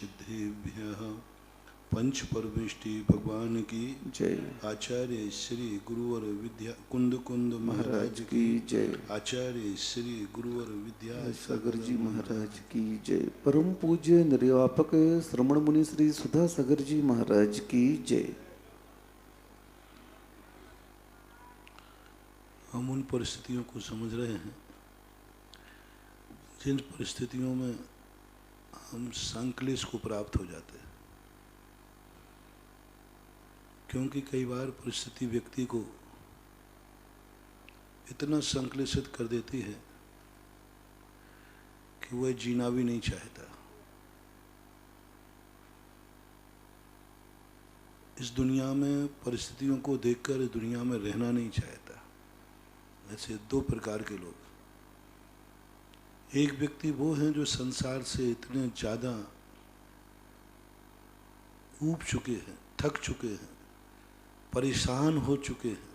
सिद्धेभ्यः पंच परमेष्टि भगवान की जय। आचार्य श्री गुरुवर विद्या कुंद कुंद महाराज की जय। आचार्य श्री गुरुवर विद्यासागर जी महाराज की जय। परम पूज्य निर्वापक श्रमण मुनि श्री सुधा सागर जी महाराज की जय। हम उन परिस्थितियों को समझ रहे हैं जिन परिस्थितियों में हम संक्लेश को प्राप्त हो जाते हैं, क्योंकि कई बार परिस्थिति व्यक्ति को इतना संक्लेशित कर देती है कि वह जीना भी नहीं चाहता। इस दुनिया में परिस्थितियों को देखकर इस दुनिया में रहना नहीं चाहता। ऐसे दो प्रकार के लोग, एक व्यक्ति वो हैं जो संसार से इतने ज़्यादा ऊब चुके हैं, थक चुके हैं, परेशान हो चुके हैं,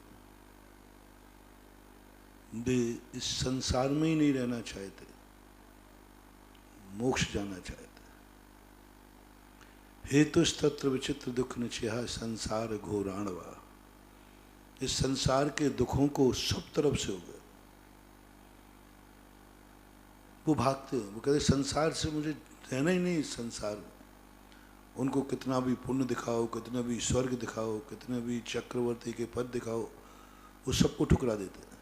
वे इस संसार में ही नहीं रहना चाहते, मोक्ष जाना चाहते। हेतुस्तत्र विचित्र दुख निचया संसार घोराणवा। इस संसार के दुखों को सब तरफ से हो गए, वो भागते हैं, वो कहते संसार से मुझे रहना ही नहीं। संसार में उनको कितना भी पुण्य दिखाओ, कितना भी स्वर्ग दिखाओ, कितने भी चक्रवर्ती के पद दिखाओ, वो सबको ठुकरा देते हैं।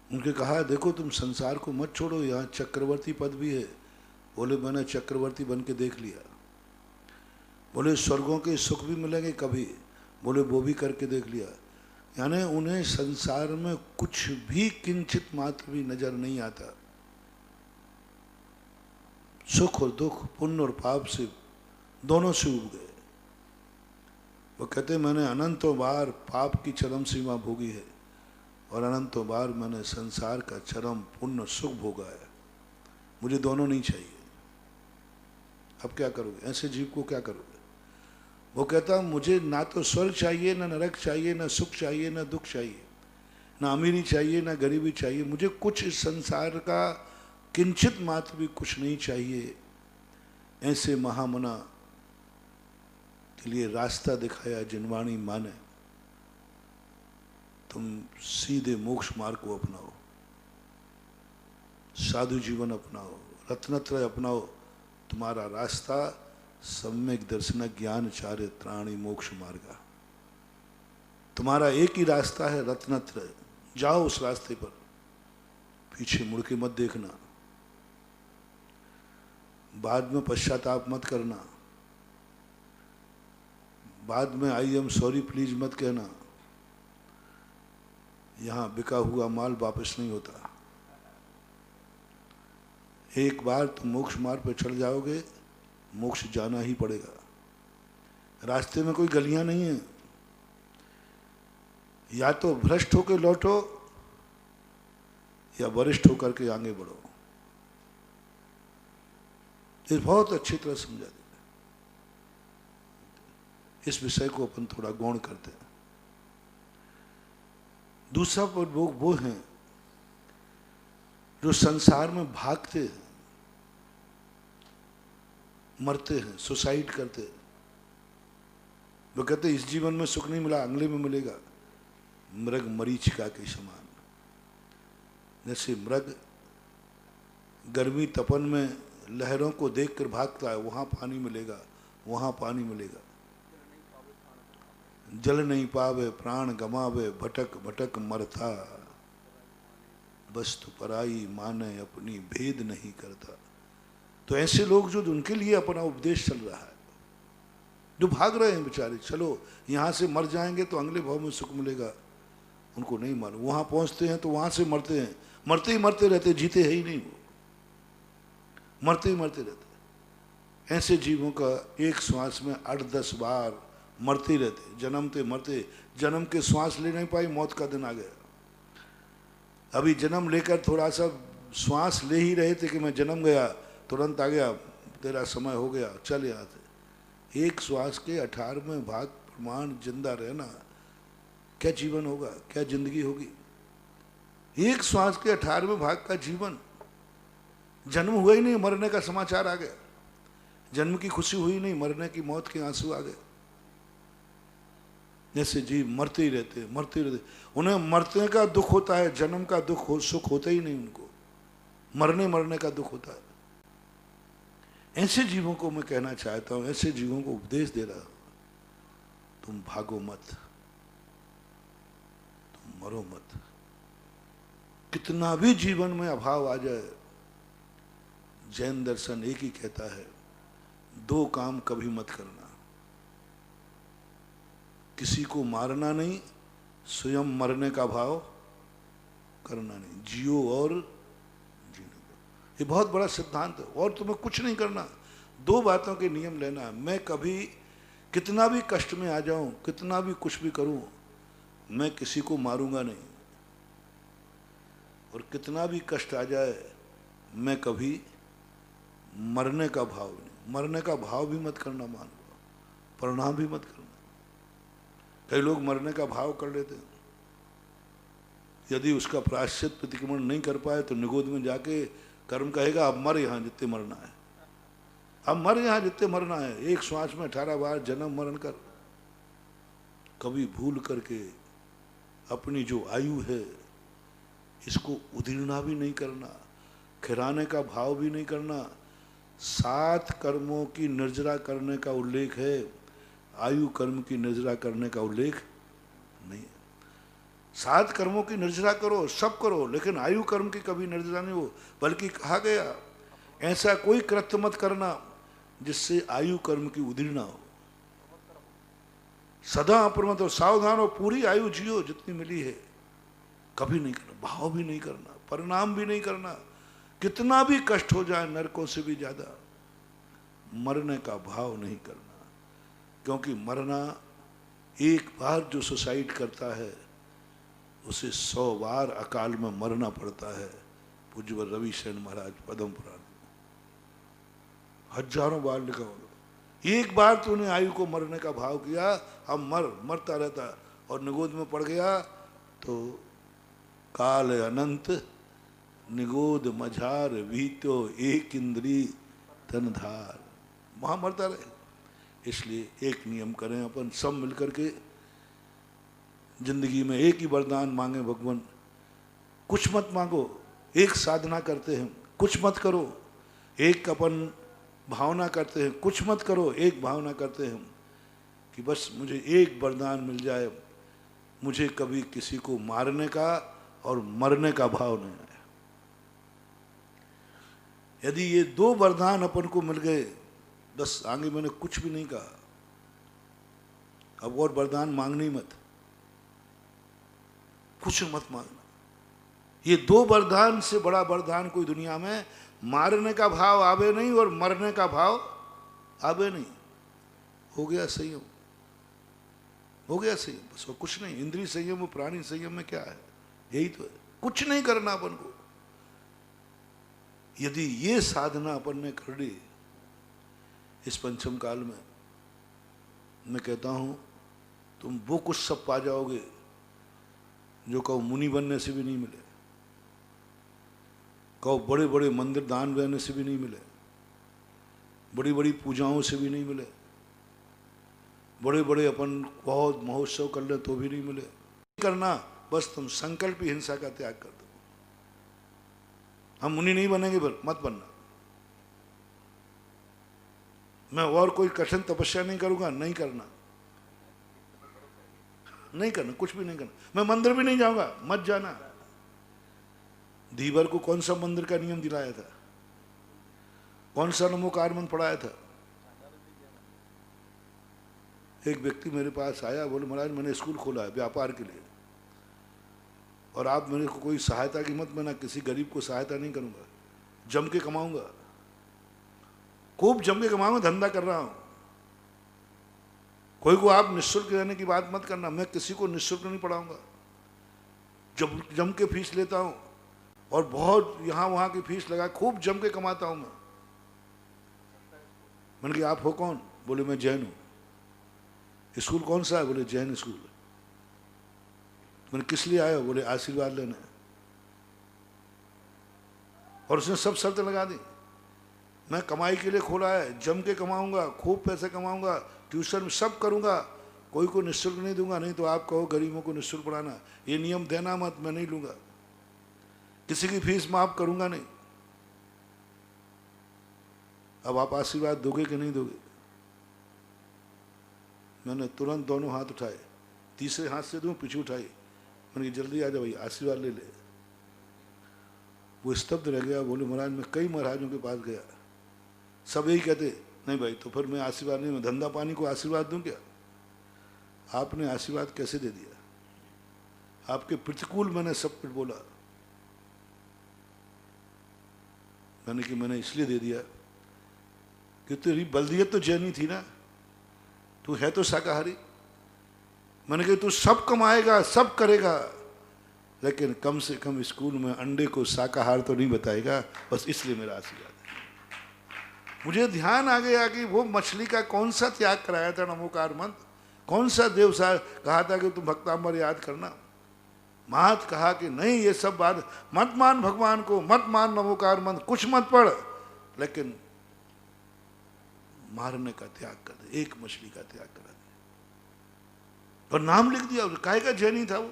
उनके कहा देखो तुम संसार को मत छोड़ो, यहाँ चक्रवर्ती पद भी है। बोले मैंने चक्रवर्ती बन के देख लिया। बोले स्वर्गों के सुख भी मिलेंगे कभी, बोले वो भी करके देख लिया। यानी उन्हें संसार में कुछ भी किंचित मात्र भी नजर नहीं आता। सुख और दुख, पुण्य और पाप से दोनों से उब गए। वो कहते मैंने अनंतों बार पाप की चरम सीमा भोगी है और अनंतों बार मैंने संसार का चरम पुण्य सुख भोगा है, मुझे दोनों नहीं चाहिए। अब क्या करोगे, ऐसे जीव को क्या करोगे? वो कहता मुझे ना तो स्वर्ग चाहिए, ना नरक चाहिए, ना सुख चाहिए, ना दुख चाहिए, ना अमीरी चाहिए, ना गरीबी चाहिए, मुझे कुछ इस संसार का किंचित मात्र भी कुछ नहीं चाहिए। ऐसे महामना के लिए रास्ता दिखाया जिनवाणी माने, तुम सीधे मोक्ष मार्ग को अपनाओ, साधु जीवन अपनाओ, रत्नत्रय अपनाओ। तुम्हारा रास्ता सम्यक दर्शन ज्ञान चार्य त्राणी मोक्ष मार्गा। तुम्हारा एक ही रास्ता है, रत्नत्रय। जाओ उस रास्ते पर, पीछे मुड़ के मत देखना, बाद में पश्चाताप मत करना, बाद में आई एम सॉरी प्लीज मत कहना। यहां बिका हुआ माल वापस नहीं होता। एक बार तुम मोक्ष मार्ग पर चढ़ जाओगे, मोक्ष जाना ही पड़ेगा। रास्ते में कोई गलियां नहीं है, या तो भ्रष्ट होकर लौटो या वरिष्ठ होकर के आगे बढ़ो। ये बहुत अच्छी तरह समझा देते। इस विषय को अपन थोड़ा गौण करते हैं। दूसरा पर लोग वो हैं जो संसार में भागते हैं, मरते हैं, सुसाइड करते हैं। वो कहते इस जीवन में सुख नहीं मिला, अगले में मिलेगा। मृग मरीचिका के समान, जैसे मृग गर्मी तपन में लहरों को देखकर भागता है, वहां पानी मिलेगा, वहां पानी मिलेगा। जल नहीं पावे प्राण गमावे, भटक भटक मरता, वस्तु पराई माने अपनी भेद नहीं करता। तो ऐसे लोग जो उनके लिए अपना उपदेश चल रहा है, जो भाग रहे हैं बेचारे, चलो यहाँ से मर जाएंगे तो अगले भाव में सुख मिलेगा, उनको नहीं मालूम। वहाँ पहुँचते हैं तो वहाँ से मरते हैं, मरते ही मरते रहते, जीते है ही नहीं वो, मरते ही मरते रहते। ऐसे जीवों का एक श्वास में 8-10 बार मरते ही रहते, जन्मते मरते। जन्म के श्वास ले नहीं पाई, मौत का दिन आ गया। अभी जन्म लेकर थोड़ा सा श्वास ले ही रहे थे कि मैं जन्म गया, तुरंत आ गया तेरा समय हो गया, चल यहाँ से। एक श्वास के 18वें भाग प्रमाण जिंदा रहना, क्या जीवन होगा, क्या जिंदगी होगी। एक श्वास के 18वें भाग का जीवन, जन्म हुआ ही नहीं, मरने का समाचार आ गया। जन्म की खुशी हुई नहीं, मरने की मौत के आंसू आ गए। जैसे जीव मरते ही रहते, मरते ही रहते, उन्हें मरने का दुख होता है, जन्म का दुख सुख होता ही नहीं उनको, मरने का दुख होता है। ऐसे जीवों को मैं कहना चाहता हूं, ऐसे जीवों को उपदेश दे रहा हूं, तुम भागो मत, तुम मरो मत। कितना भी जीवन में अभाव आ जाए, जैन दर्शन एक ही कहता है, दो काम कभी मत करना, किसी को मारना नहीं, स्वयं मरने का भाव करना नहीं, जियो और जीने दो। ये बहुत बड़ा सिद्धांत है। और तुम्हें कुछ नहीं करना, दो बातों के नियम लेना। मैं कभी कितना भी कष्ट में आ जाऊं, कितना भी कुछ भी करूं, मैं किसी को मारूंगा नहीं, और कितना भी कष्ट आ जाए मैं कभी मरने का भाव नहीं, मरने का भाव भी मत करना, मान लो, प्रणाम भी मत करना। कई लोग मरने का भाव कर लेते हैं, यदि उसका प्रायश्चित प्रतिक्रमण नहीं कर पाए तो निगोद में जाके कर्म कहेगा, अब मर यहां जितने मरना है, अब मर यहां जितने मरना है, एक श्वास में 18 बार जन्म मरण कर। कभी भूल करके अपनी जो आयु है इसको उधीड़ना भी नहीं करना, खिराने का भाव भी नहीं करना। 7 कर्मों की निर्जरा करने का उल्लेख है, आयु कर्म की निर्जरा करने का उल्लेख नहीं है। 7 कर्मों की निर्जरा करो, सब करो, लेकिन आयु कर्म की कभी निर्जरा नहीं हो। बल्कि कहा गया, ऐसा कोई कृत्य मत करना जिससे आयु कर्म की उधीड़ना हो। सदा अप्रमत्त हो, सावधान हो, पूरी आयु जियो जितनी मिली है, कभी नहीं करना, भाव भी नहीं करना, परिणाम भी नहीं करना। कितना भी कष्ट हो जाए, नरकों से भी ज्यादा, मरने का भाव नहीं करना। क्योंकि मरना, एक बार जो सुसाइड करता है उसे 100 बार अकाल में मरना पड़ता है। पूज्य रवि सेन महाराज पद्म पुराण, हजारों बार लिखा होगा। एक बार तूने आयु को मरने का भाव किया, अब मरता रहता, और निगोद में पड़ गया तो काल अनंत निगोद मझार वीत्यो एक इंद्री तनधार, वहां मरता रहे। इसलिए एक नियम करें अपन सब मिलकर के, जिंदगी में एक ही वरदान मांगे भगवान, कुछ मत मांगो, एक साधना करते हैं, कुछ मत करो, एक अपन भावना करते हैं, कुछ मत करो, एक भावना करते हैं कि बस मुझे एक वरदान मिल जाए, मुझे कभी किसी को मारने का और मरने का भाव नहीं आया। यदि ये 2 वरदान अपन को मिल गए, बस आगे मैंने कुछ भी नहीं कहा, अब और वरदान मांगनी मत, कुछ मत मांगना। ये 2 वरदान से बड़ा वरदान कोई दुनिया में, मारने का भाव आवे नहीं और मरने का भाव आवे नहीं। हो गया संयम, हो गया संयम, बस। और कुछ नहीं। इंद्रिय संयम और प्राणी संयम में क्या है? यही तो है, कुछ नहीं करना अपन को। यदि ये साधना अपन ने कर ली इस पंचम काल में, मैं कहता हूं तुम वो कुछ सब पा जाओगे जो कहो मुनि बनने से भी नहीं मिले, कहो बड़े बड़े मंदिर दान देने से भी नहीं मिले, बड़ी बड़ी पूजाओं से भी नहीं मिले, बड़े बड़े अपन बहुत महोत्सव कर ले तो भी नहीं मिले। करना, बस तुम संकल्प ही हिंसा का त्याग कर दो। हम मुनि नहीं बनेंगे, पर मत बनना। मैं और कोई कठिन तपस्या नहीं करूंगा, नहीं करना, नहीं करना, कुछ भी नहीं करना। मैं मंदिर भी नहीं जाऊंगा, मत जाना। धीवर को कौन सा मंदिर का नियम दिलाया था? कौन सा नमोकार मंत्र पढ़ाया था? एक व्यक्ति मेरे पास आया, बोले महाराज मैंने स्कूल खोला है व्यापार के लिए, और आप मेरे को कोई सहायता की मत, मैं किसी गरीब को सहायता नहीं करूंगा, जम के कमाऊंगा, खूब जम के कमाऊंगा, धंधा कर रहा हूं। कोई को आप निःशुल्क रहने की बात मत करना, मैं किसी को निःशुल्क नहीं पढ़ाऊंगा, जब जम के फीस लेता हूं, और बहुत यहां वहां की फीस लगा, खूब जम के कमाता हूं मैं। मैंने कहा आप हो कौन? बोले मैं जैन हूं। स्कूल कौन सा है? बोले जैन स्कूल। मैंने किस लिए आया? बोले आशीर्वाद लेने। और उसने सब शर्त लगा दी, मैं कमाई के लिए खोला है, जम के कमाऊंगा, खूब पैसे कमाऊंगा, ट्यूशन में सब करूंगा, कोई को निःशुल्क नहीं दूंगा। नहीं तो आप कहो गरीबों को निःशुल्क पढ़ाना, ये नियम देना मत, मैं नहीं लूंगा। किसी की फीस माफ करूंगा नहीं। अब आप आशीर्वाद दोगे कि नहीं दोगे? मैंने तुरंत दोनों हाथ उठाए, तीसरे हाथ से दूं, पीछे उठाई, मैंने कहा जल्दी आ जा भाई, आशीर्वाद ले ले। वो स्तब्ध रह गया, बोले महाराज मैं कई महाराजों के पास गया, सब यही कहते नहीं भाई तो फिर मैं आशीर्वाद नहीं, मैं धंधा पानी को आशीर्वाद दूं क्या? आपने आशीर्वाद कैसे दे दिया? आपके प्रतिकूल मैंने सब कुछ बोला। मैंने कि मैंने इसलिए दे दिया कि तेरी बल्दियत तो जैनी थी ना, तू है तो शाकाहारी। मैंने कहा तू सब कमाएगा, सब करेगा, लेकिन कम से कम स्कूल में अंडे को शाकाहार तो नहीं बताएगा, बस इसलिए मेरा आशीर्वाद है। मुझे ध्यान आ गया कि वो मछली का कौन सा त्याग कराया था नमोकार मंत्र, कौन सा देव सा कहा था कि तुम भक्तांबर याद करना। महत कहा कि नहीं ये सब बात मत मान, भगवान को मत मान, नमोकार मंत्र कुछ मत पढ़, लेकिन मारने का त्याग कर दे, एक मछली का त्याग करा दे। और नाम लिख दिया, काहे का जैनी था वो,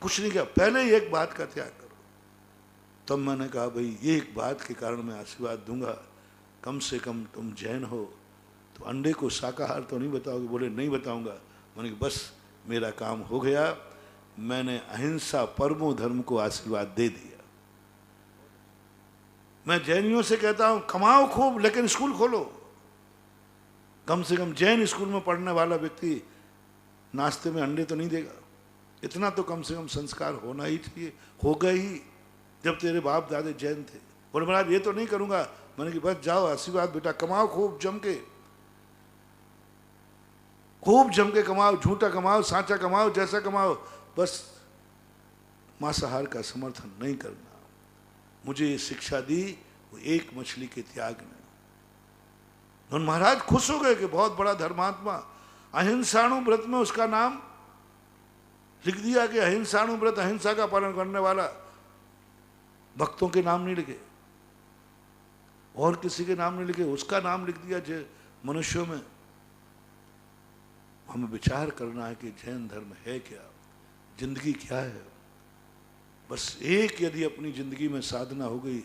कुछ नहीं किया, पहले ही एक बात का त्याग करो। तब मैंने कहा भाई ये एक बात के कारण मैं आशीर्वाद दूंगा, कम से कम तुम जैन हो तो अंडे को शाकाहार तो नहीं बताओगे? बोले नहीं बताऊंगा। मैंने कहा बस मेरा काम हो गया, मैंने अहिंसा परमो धर्म को आशीर्वाद दे दिया। मैं जैनियों से कहता हूं कमाओ खूब, लेकिन स्कूल खोलो। कम से कम जैन स्कूल में पढ़ने वाला व्यक्ति नाश्ते में अंडे तो नहीं देगा, इतना तो कम से कम संस्कार होना ही चाहिए। हो गए ही जब तेरे बाप दादे जैन थे। बोले महाराज ये तो नहीं करूंगा। मैंने कि बस जाओ, आशीर्वाद बेटा, कमाओ खूब जम के, खूब जम के कमाओ, झूठा कमाओ, सांचा कमाओ, जैसा कमाओ, बस मांसाहार का समर्थन नहीं करना। मुझे ये शिक्षा दी वो एक मछली के त्याग ने। और महाराज खुश हो गए कि बहुत बड़ा धर्मात्मा, अहिंसाणु व्रत में उसका नाम लिख दिया कि अहिंसाणु व्रत, अहिंसा का पालन करने वाला। भक्तों के नाम नहीं लिखे, और किसी के नाम नहीं लिखे, उसका नाम लिख दिया। जो मनुष्यों में हमें विचार करना है कि जैन धर्म है क्या, जिंदगी क्या है। बस एक यदि अपनी जिंदगी में साधना हो गई,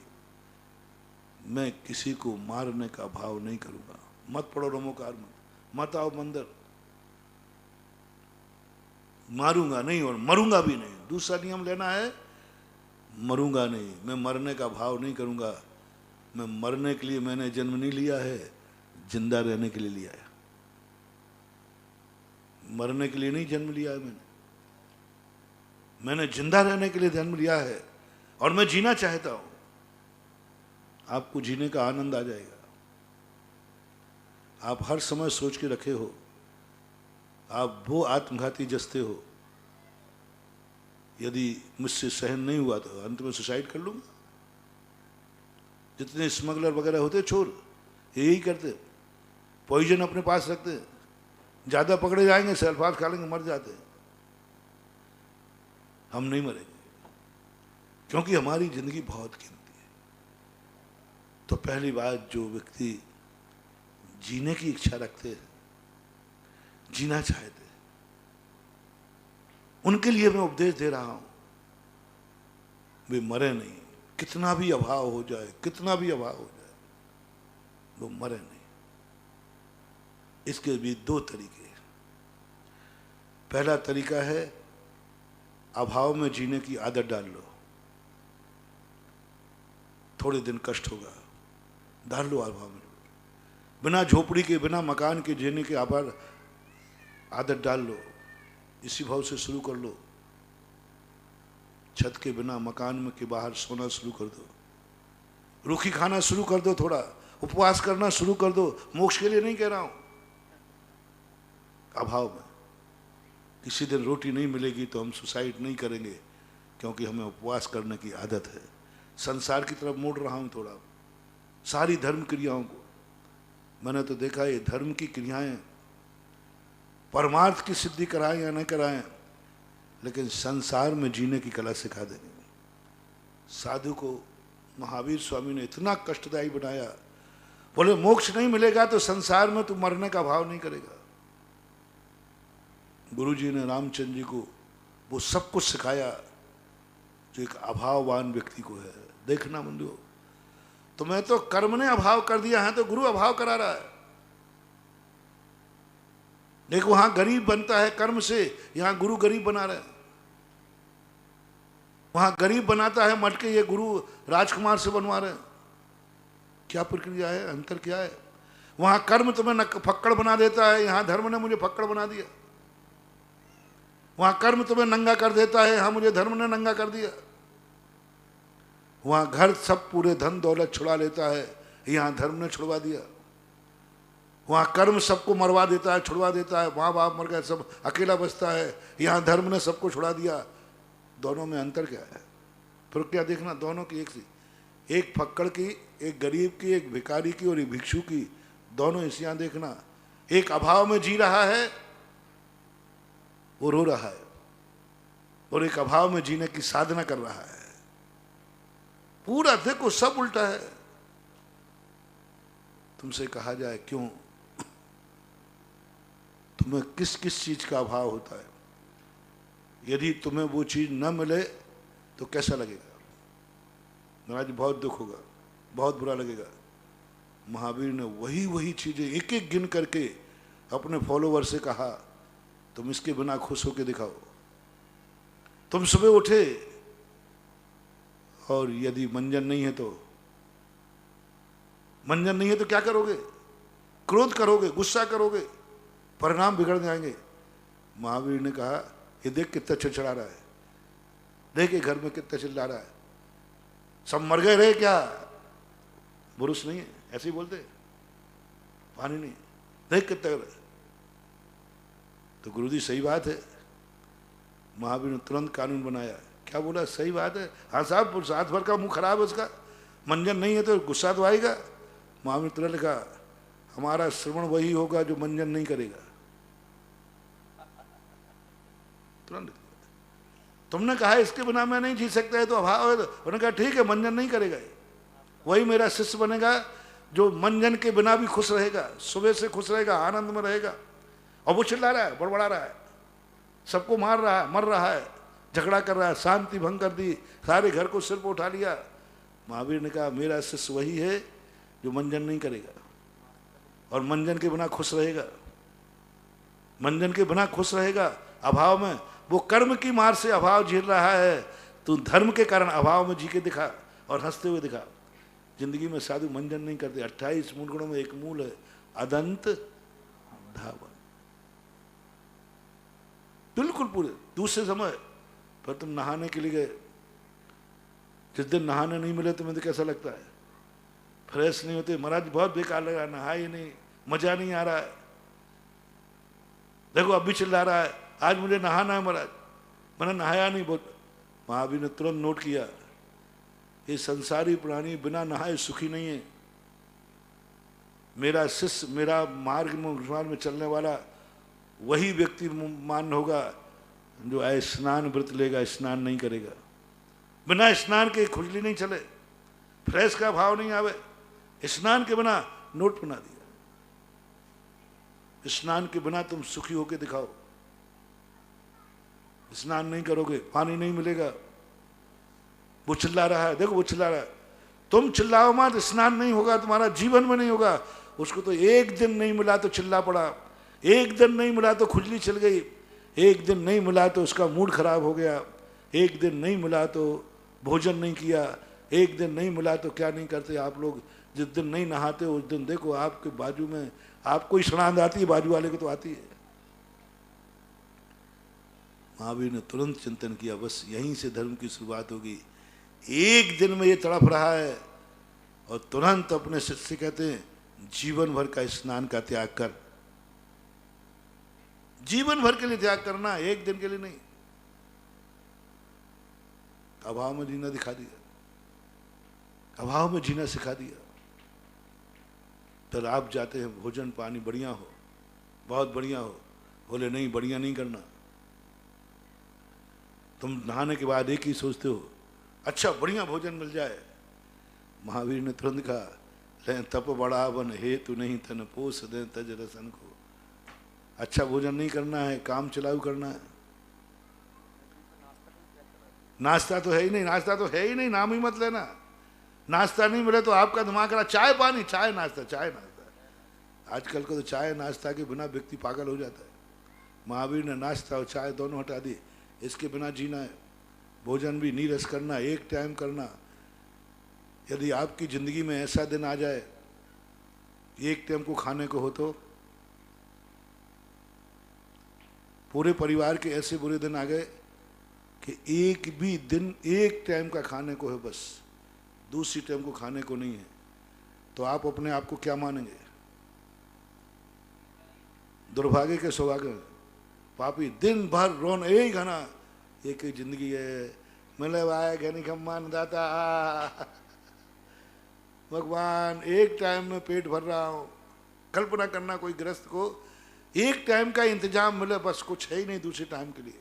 मैं किसी को मारने का भाव नहीं करूंगा। मत पढ़ो नमोकार मत आओ मंदिर, मारूंगा नहीं और मरूंगा भी नहीं। दूसरा नियम लेना है, मरूंगा नहीं, मैं मरने का भाव नहीं करूंगा। मैं मरने के लिए मैंने जन्म नहीं लिया है, जिंदा रहने के लिए लिया है। मरने के लिए नहीं जन्म लिया है मैंने जिंदा रहने के लिए जन्म लिया है, और मैं जीना चाहता हूं। आपको जीने का आनंद आ जाएगा। आप हर समय सोच के रखे हो, आप वो आत्मघाती जसते हो, यदि मुझसे सहन नहीं हुआ तो अंत में सुसाइड कर लूंगा। जितने स्मगलर वगैरह होते चोर, यही करते, पॉइजन अपने पास रखते, ज्यादा पकड़े जाएंगे सल्फात खा लेंगे, मर जाते। हम नहीं मरेंगे, क्योंकि हमारी जिंदगी बहुत कीमती है। तो पहली बात, जो व्यक्ति जीने की इच्छा रखते हैं, जीना चाहते हैं, उनके लिए मैं उपदेश दे रहा हूं, वे मरे नहीं। कितना भी अभाव हो जाए, कितना भी अभाव हो जाए, वो मरे नहीं। इसके भी दो तरीके हैं। पहला तरीका है, अभाव में जीने की आदत डाल लो। थोड़े दिन कष्ट होगा, डाल लो अभाव में। बिना झोपड़ी के, बिना मकान के जीने की आदत डाल लो। इसी भाव से शुरू कर लो। छत के बिना, मकान में के बाहर सोना शुरू कर दो। रूखी खाना शुरू कर दो, थोड़ा उपवास करना शुरू कर दो। मोक्ष के लिए नहीं कह रहा हूं, अभाव में। किसी दिन रोटी नहीं मिलेगी तो हम सुसाइड नहीं करेंगे, क्योंकि हमें उपवास करने की आदत है। संसार की तरफ मोड़ रहा हूं थोड़ा, सारी धर्म क्रियाओं को। मैंने तो देखा ये धर्म की क्रियाएं परमार्थ की सिद्धि कराएं या नहीं कराएं, लेकिन संसार में जीने की कला सिखा देंगे। साधु को महावीर स्वामी ने इतना कष्टदायी बनाया, बोले मोक्ष नहीं मिलेगा तो संसार में तू मरने का भाव नहीं करेगा। गुरुजी ने रामचंद्र जी को वो सब कुछ सिखाया जो एक अभाववान व्यक्ति को है। देखना बंधुओं, तुम्हें तो कर्म ने अभाव कर दिया है, तो गुरु अभाव करा रहा है। देखो वहां गरीब बनता है कर्म से, यहां गुरु गरीब बना रहे हैं। वहां गरीब बनाता है मट के, ये गुरु राजकुमार से बनवा रहे हैं। क्या प्रक्रिया है, अंतर क्या है? वहां कर्म तुम्हें फक्कड़ बना देता है, यहां धर्म ने मुझे फक्कड़ बना दिया। वहां कर्म तुम्हें नंगा कर देता है, यहां मुझे धर्म ने नंगा कर दिया। वहां घर सब पूरे धन दौलत छुड़ा लेता है, यहां धर्म ने छुड़वा दिया। वहां कर्म सबको मरवा देता है, छुड़वा देता है, माँ बाप मर गए, सब अकेला बचता है, यहां धर्म ने सबको छुड़ा दिया। दोनों में अंतर क्या है? फिर क्या देखना, दोनों की एक सी, एक फक्कड़ की, एक गरीब की, एक भिखारी की और एक भिक्षु की, दोनों इसियां देखना। एक अभाव में जी रहा है, वो रो रहा है, और एक अभाव में जीने की साधना कर रहा है। पूरा देखो सब उल्टा है। तुमसे कहा जाए क्यों, तुम्हें किस किस चीज का अभाव होता है, यदि तुम्हें वो चीज न मिले तो कैसा लगेगा? महाराज बहुत दुख होगा, बहुत बुरा लगेगा। महावीर ने वही वही चीजें एक एक गिन करके अपने फॉलोवर से कहा, तुम इसके बिना खुश होकर दिखाओ। तुम सुबह उठे और यदि मंजन नहीं है तो, मंजन नहीं है तो क्या करोगे? क्रोध करोगे, गुस्सा करोगे, परिणाम बिगड़ जाएंगे। महावीर ने कहा, ये देख कितना चिड़चिड़ा रहा है, देख ये घर में कितना चिल्ला रहा है, सब मर गए रहे क्या? पुरुष नहीं है, ऐसे ही बोलते, पानी नहीं, देख कितना कर। तो गुरुजी सही बात है। महावीर ने तुरंत कानून बनाया। क्या बोला? सही बात है। हाँ साहब, रात भर का मुंह खराब है उसका, मंजन नहीं है तो गुस्सा तो आएगा। महावीर तुरंत लिखा, हमारा श्रवण वही होगा जो मंजन नहीं करेगा। तुरंत तुमने कहा इसके बिना मैं नहीं जी सकता है तो अभाव है, तो उन्होंने कहा ठीक है, मंजन नहीं करेगा, वही मेरा शिष्य बनेगा जो मंजन के बिना भी खुश रहेगा, सुबह से खुश रहेगा, आनंद में रहेगा। और वो चिल्ला रहा है, बड़बड़ा रहा है, सबको मार रहा है, मर रहा है, झगड़ा कर रहा है, शांति भंग कर दी, सारे घर को सिर पर उठा लिया। महावीर ने कहा मेरा शिष्य वही है जो मंजन नहीं करेगा और मंजन के बिना खुश रहेगा, मंजन के बिना खुश रहेगा। अभाव में वो कर्म की मार से अभाव झेल रहा है, तू धर्म के कारण अभाव में जी के दिखा और हंसते हुए दिखा। जिंदगी में साधु मंजन नहीं करते। 28 मूल गुणों में एक मूल है अदंत धावन, बिल्कुल पूरे। दूसरे समय पर तुम नहाने के लिए गए, जिस दिन नहाने नहीं मिले तुम्हें तो कैसा लगता है? फ्रेश नहीं होते, महाराज बहुत बेकार लग रहा है, नहा ही नहीं, मजा नहीं आ रहा है। देखो अब भी चिल्ला रहा है, आज मुझे नहाना है महाराज, मैंने नहाया नहीं। बोल, महावीर ने तुरंत नोट किया, ये संसारी प्राणी बिना नहाए सुखी नहीं है। मेरा शिष्य, मेरा मार्ग में चलने वाला वही व्यक्ति मान होगा जो स्नान व्रत लेगा, स्नान नहीं करेगा। बिना स्नान के खुजली नहीं चले, फ्रेश का भाव नहीं आवे, स्नान के बिना नोट बना दिया। स्नान के बिना तुम सुखी होके दिखाओ। स्नान नहीं करोगे, पानी नहीं मिलेगा। वो चिल्ला रहा है, देखो वो चिल्ला रहा है, तुम चिल्लाओ मत, स्नान नहीं होगा, तुम्हारा जीवन में नहीं होगा। उसको तो एक दिन नहीं मिला तो चिल्ला पड़ा, एक दिन नहीं मिला तो खुजली चल गई, एक दिन नहीं मिला तो उसका मूड खराब हो गया, एक दिन नहीं मिला तो भोजन नहीं किया, एक दिन नहीं मिला तो क्या नहीं करते आप लोग? जिस दिन नहीं नहाते उस दिन देखो आपके बाजू में, आपको ही सड़ांद आती है, बाजू वाले को तो आती है। महावीर ने तुरंत चिंतन किया, बस यहीं से धर्म की शुरुआत होगी। एक दिन में ये तड़प रहा है और तुरंत अपने शिष्य कहते हैं जीवन भर का स्नान का त्याग कर। जीवन भर के लिए त्याग करना, एक दिन के लिए नहीं। अभाव में जीना दिखा दिया, अभाव में जीना सिखा दिया। फिर आप जाते हैं भोजन पानी बढ़िया हो, बहुत बढ़िया हो, बोले नहीं बढ़िया नहीं करना। तुम नहाने के बाद एक ही सोचते हो अच्छा बढ़िया भोजन मिल जाए, महावीर ने तुरंत कहा, ले तप बढ़ावन हेतु नहीं तन पोस दे तज रसन को। अच्छा भोजन नहीं करना है, काम चलाऊ करना है। नाश्ता तो है ही नहीं, नाश्ता तो है ही नहीं, नाम ही मत लेना। नाश्ता नहीं मिले तो आपका दिमाग करा चाय पानी, चाय नाश्ता, चाय नाश्ता। आजकल को तो चाय नाश्ता के बिना व्यक्ति पागल हो जाता है। महावीर ने नाश्ता और चाय दोनों हटा दी। इसके बिना जीना है। भोजन भी नीरस करना, एक टाइम करना। यदि आपकी जिंदगी में ऐसा दिन आ जाए एक टाइम को खाने को हो तो, पूरे परिवार के ऐसे बुरे दिन आ गए कि एक भी दिन एक टाइम का खाने को है, बस दूसरी टाइम को खाने को नहीं है, तो आप अपने आप को क्या मानेंगे? दुर्भाग्य के सौभाग्य पापी। दिन भर रोन यही घना, एक ही जिंदगी है, मिले भाई घनी खम्मान दाता भगवान एक टाइम में पेट भर रहा हूं। कल्पना करना कोई गृहस्थ को एक टाइम का इंतजाम मिले, बस कुछ है ही नहीं दूसरे टाइम के लिए,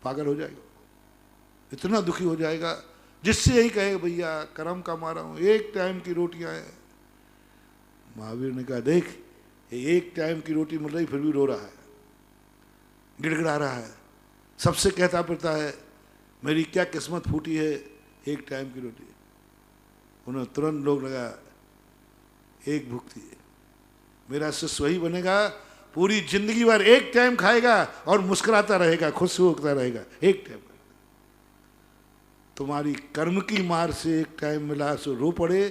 पागल हो जाएगा, इतना दुखी हो जाएगा। जिससे यही कहे भैया कर्म का मारा हूं, एक टाइम की रोटियां हैं। महावीर ने कहा देख, ये एक टाइम की रोटी मिल रही फिर भी रो रहा है, गिड़गिड़ा रहा है, सबसे कहता फिरता है मेरी क्या किस्मत फूटी है, एक टाइम की रोटी। उन्हें तुरंत लोग लगा एक भुगती है, मेरा शिष्य वही बनेगा पूरी जिंदगी भर एक टाइम खाएगा और मुस्कुराता रहेगा, खुश होता रहेगा, एक टाइम। तुम्हारी कर्म की मार से एक टाइम मिला सो रो पड़े।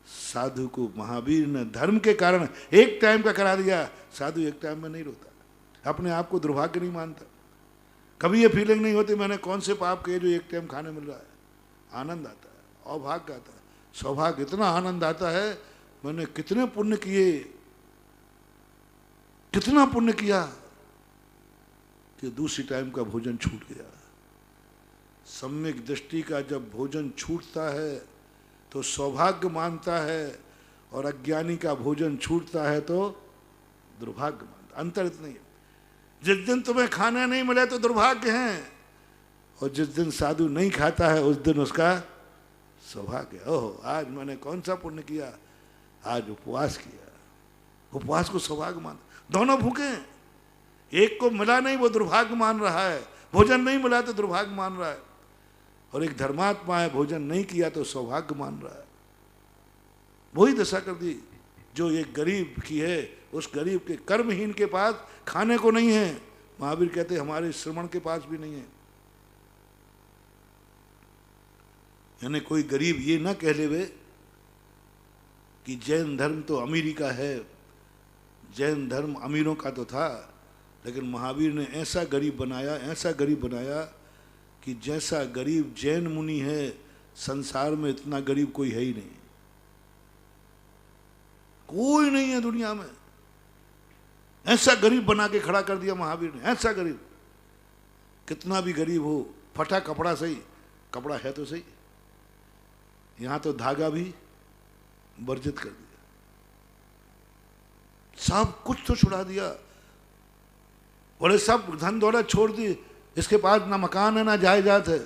साधु को महावीर ने धर्म के कारण एक टाइम का करा दिया। साधु एक टाइम में नहीं रोता, अपने आप को दुर्भाग्य नहीं मानता, कभी ये फीलिंग नहीं होती मैंने कौन से पाप किए जो एक टाइम खाने मिल रहा है। आनंद आता है, अभाग्य आता है, सौभाग्य, इतना आनंद आता है मैंने कितने पुण्य किए, कितना पुण्य किया कि दूसरी टाइम का भोजन छूट गया। सम्यक दृष्टि का जब भोजन छूटता है तो सौभाग्य मानता है, और अज्ञानी का भोजन छूटता है तो दुर्भाग्य मानता। अंतर इतना ही है, जिस दिन तुम्हें खाना नहीं मिले तो दुर्भाग्य है, और जिस दिन साधु नहीं खाता है उस दिन उसका सौभाग्य। ओहो आज मैंने कौन सा पुण्य किया, आज उपवास किया, उपवास को सौभाग्य मान। दोनों भूखे, एक को मिला नहीं वो दुर्भाग्य मान रहा है, भोजन नहीं मिला तो दुर्भाग्य मान रहा है, और एक धर्मात्मा है भोजन नहीं किया तो सौभाग्य मान रहा है। वही दशा कर दी जो एक गरीब की है। उस गरीब के कर्महीन के पास खाने को नहीं है। महावीर कहते हमारे श्रमण के पास भी नहीं है। यानी कोई गरीब ये ना कह ले कि जैन धर्म तो अमीरी का है, जैन धर्म अमीरों का तो था, लेकिन महावीर ने ऐसा गरीब बनाया, ऐसा गरीब बनाया कि जैसा गरीब जैन मुनि है संसार में इतना गरीब कोई है ही नहीं, कोई नहीं है दुनिया में। ऐसा गरीब बना के खड़ा कर दिया महावीर ने, ऐसा गरीब। कितना भी गरीब हो, फटा कपड़ा सही, कपड़ा है तो सही, यहां तो धागा भी वर्जित कर दिया, सब कुछ तो छुड़ा दिया। बोले सब धन दौलत छोड़ दी, इसके पास ना मकान है ना जायदाद है,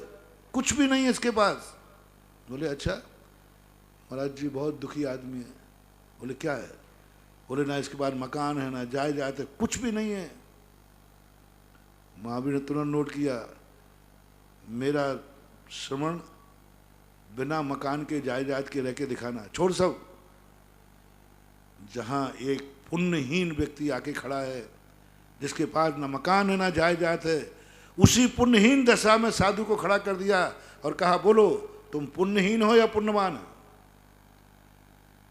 कुछ भी नहीं है इसके पास। बोले अच्छा महाराज जी बहुत दुखी आदमी है। बोले क्या है? बोले ना इसके पास मकान है ना जायदाद है, कुछ भी नहीं है। महावीर ने तुरंत नोट किया, मेरा श्रवण बिना मकान के जायदाद के रह के दिखाना, छोड़ सब। जहां एक पुण्यहीन व्यक्ति आके खड़ा है जिसके पास ना मकान है ना जायदाद है, उसी पुण्यहीन दशा में साधु को खड़ा कर दिया और कहा बोलो तुम पुण्यहीन हो या पुण्यवान हो।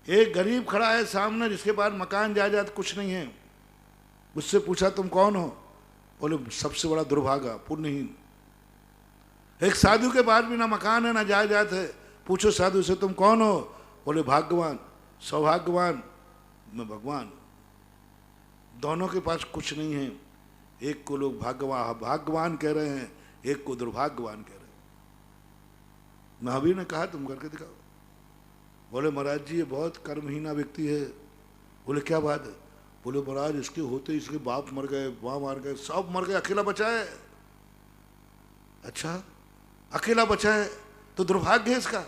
एक गरीब खड़ा है सामने जिसके पास मकान जायदाद कुछ नहीं है, उससे पूछा तुम कौन हो? बोले सबसे बड़ा दुर्भागा, पुण्यहीन। एक साधु के पास भी ना मकान है ना जायदाद है, पूछो साधु से तुम कौन हो? बोले भाग्यवान, सौभाग्यवान, मैं भगवान। दोनों के पास कुछ नहीं है, एक को लोग भाग्यवान कह रहे हैं, एक को दुर्भाग्यवान कह रहे हैं। महावीर ने कहा तुम करके दिखाओ। बोले महाराज जी ये बहुत कर्महीना व्यक्ति है। बोले क्या बात है? बोले महाराज इसके होते इसके बाप मर गए, माँ मर गए, सब मर गए, अकेला बचा है। अच्छा अकेला बचा है तो दुर्भाग्य है इसका।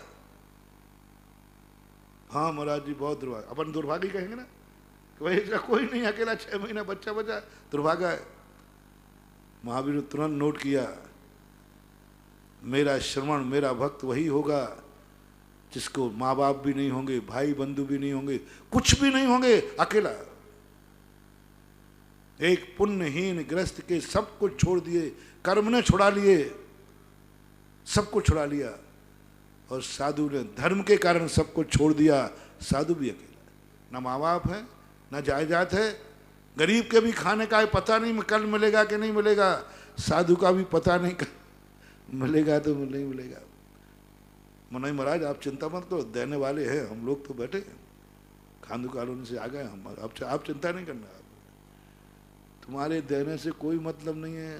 हाँ महाराज जी बहुत दुर्भाग्य, अपन दुर्भाग्य कहेंगे ना कि भाई इसका कोई नहीं, अकेला 6 महीना बच्चा बचा, दुर्भाग्य है। महावीर ने तुरंत नोट किया, मेरा श्रवण, मेरा भक्त वही होगा जिसको माँ बाप भी नहीं होंगे, भाई बंधु भी नहीं होंगे, कुछ भी नहीं होंगे, अकेला। एक पुण्यहीन गृहस्थ के सब कुछ छोड़ दिए, कर्म ने छुड़ा लिए, सब कुछ छुड़ा लिया, और साधु ने धर्म के कारण सब कुछ छोड़ दिया। साधु भी अकेला, ना माँ बाप है, ना जायदाद है, गरीब के भी खाने का पता नहीं कल मिलेगा कि नहीं मिलेगा, साधु का भी पता नहीं मिलेगा तो नहीं मिलेगा। मनाई महाराज आप चिंता मत करो, देने वाले हैं, हम लोग तो बैठे खांडू कॉलोनी से आ गए हम, आप चिंता नहीं करना, तुम्हारे देने से कोई मतलब नहीं है,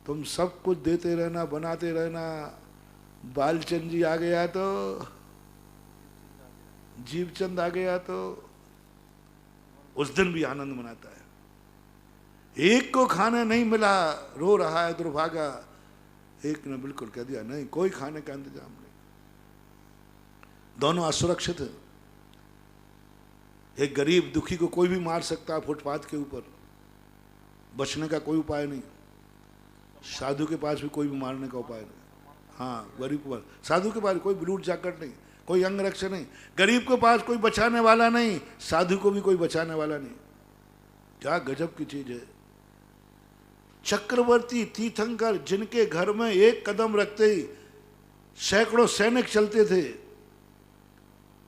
तुम सब कुछ देते रहना, बनाते रहना। बालचंद जी आ गया तो, जीवचंद आ गया तो उस दिन भी आनंद मनाता है। एक को खाना नहीं मिला, रो रहा है दुर्भागा, एक ने बिल्कुल कह दिया नहीं, कोई खाने का इंतजाम नहीं। दोनों असुरक्षित हैं। एक गरीब दुखी को कोई भी मार सकता है फुटपाथ के ऊपर, बचने का कोई उपाय नहीं। साधु के पास भी कोई भी मारने का उपाय नहीं। हाँ, गरीब के पास, साधु के पास कोई लूट जाकर नहीं, कोई अंग रक्षक नहीं, गरीब के पास कोई बचाने वाला नहीं, साधु को भी कोई बचाने वाला नहीं। क्या गजब की चीज है। चक्रवर्ती तीर्थंकर जिनके घर में एक कदम रखते ही सैकड़ों सैनिक चलते थे,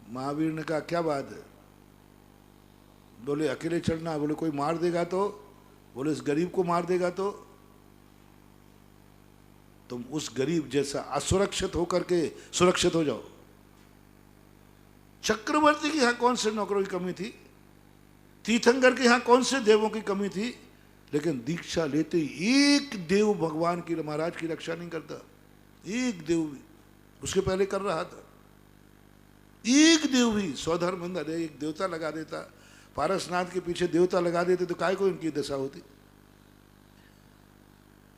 महावीर ने कहा क्या बात है, बोले अकेले चलना, बोले कोई मार देगा तो, बोले इस गरीब को मार देगा तो, तुम उस गरीब जैसा असुरक्षित होकर के सुरक्षित हो जाओ। चक्रवर्ती के यहां कौन से नौकरों की कमी थी, तीर्थंकर के यहां कौन से देवों की कमी थी, लेकिन दीक्षा लेते ही एक देव भगवान की, महाराज की रक्षा नहीं करता, एक देव भी, उसके पहले कर रहा था, एक देव भी स्वधर्म अंदर एक देवता लगा देता, पारसनाथ के पीछे देवता लगा देते तो काय को इनकी दशा होती,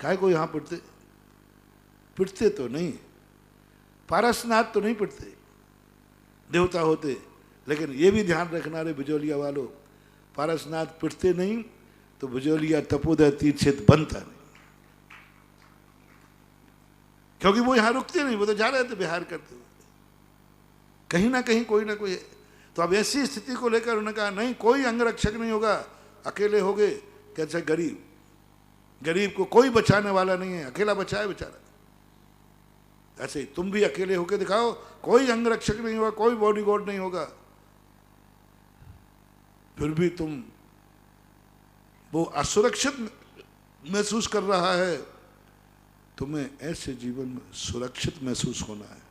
काय को यहां पिटते तो नहीं, पारसनाथ तो नहीं पिटते, देवता होते। लेकिन ये भी ध्यान रखना रे बिजोलिया वालों, पारसनाथ पिटते नहीं तो बिजोलिया तपोदय तीर्थ बनता नहीं, क्योंकि वो यहां रुकते नहीं, वो तो जा रहे थे बिहार करते हुए, कहीं ना कहीं कोई ना कोई है। तो अब ऐसी स्थिति को लेकर उन्होंने कहा नहीं, कोई अंगरक्षक नहीं होगा, अकेले हो गए। कैसे गरीब को कोई बचाने वाला नहीं है, अकेला बचाए बेचारा। ऐसे ही तुम भी अकेले होके दिखाओ, कोई अंगरक्षक नहीं होगा, कोई बॉडीगार्ड नहीं होगा, फिर भी तुम वो असुरक्षित महसूस कर रहा है, तुम्हें ऐसे जीवन में सुरक्षित महसूस होना है।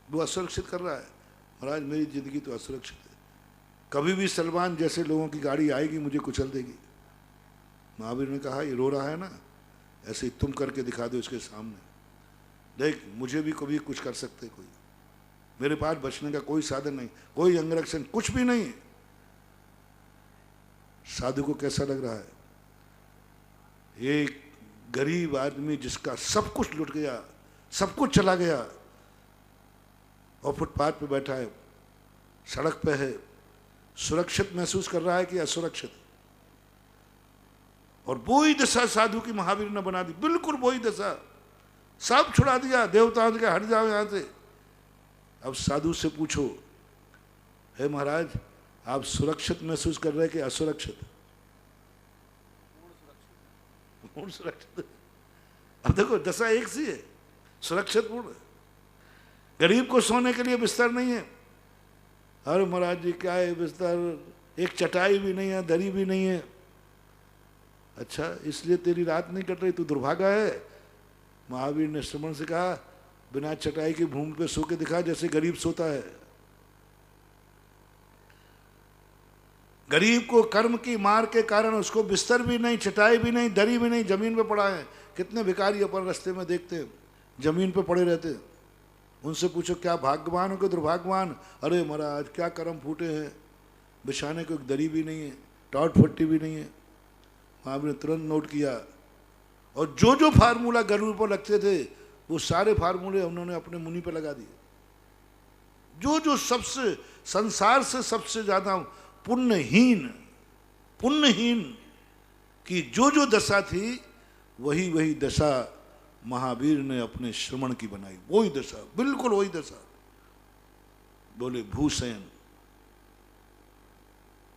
वो असुरक्षित कर रहा है, महाराज मेरी जिंदगी तो असुरक्षित है, कभी भी सलमान जैसे लोगों की गाड़ी आएगी मुझे कुचल देगी। महावीर ने कहा ये रो रहा है ना, ऐसे ही तुम करके दिखा दो इसके सामने, देख मुझे भी कभी कुछ कर सकते कोई, मेरे पास बचने का कोई साधन नहीं, कोई अंगरक्षण कुछ भी नहीं। साधु को कैसा लग रहा है, एक गरीब आदमी जिसका सब कुछ लुट गया, सब कुछ चला गया, और फुटपाथ पे बैठा है, सड़क पे है, सुरक्षित महसूस कर रहा है कि असुरक्षित। और वही दशा साधु की महावीर ने बना दी, बिल्कुल वही दशा, सब छुड़ा दिया, देवताओं के हट जाओ यहां से। अब साधु से पूछो, हे महाराज आप सुरक्षित महसूस कर रहे हैं कि असुरक्षित? पूर्ण सुरक्षित। अब देखो दशा एक सी है, सुरक्षित पूर्ण। गरीब को सोने के लिए बिस्तर नहीं है, अरे महाराज जी क्या है बिस्तर, एक चटाई भी नहीं है, दरी भी नहीं है। अच्छा इसलिए तेरी रात नहीं कट रही, तू दुर्भागा है। महावीर ने श्रमण से कहा बिना चटाई की भूमि पे सो के दिखा जैसे गरीब सोता है। गरीब को कर्म की मार के कारण उसको बिस्तर भी नहीं, चटाई भी नहीं, दरी भी नहीं, जमीन पे पड़ा है। कितने भिखारी अपन रास्ते में देखते हैं जमीन पे पड़े रहते हैं, उनसे पूछो क्या भाग्यवान हो कि दुर्भाग्यवान? अरे महाराज क्या कर्म फूटे हैं, बिछाने को एक दरी भी नहीं है, टाट फट्टी भी नहीं है। महावीर ने तुरंत नोट किया, और जो जो फार्मूला गरुड़ पर लगते थे वो सारे फार्मूले उन्होंने अपने मुनि पे लगा दिए। जो जो सबसे संसार से सबसे ज्यादा पुण्यहीन की जो जो दशा थी, वही वही दशा महावीर ने अपने श्रवण की बनाई, वही दशा, बिल्कुल वही दशा। बोले भूसेन,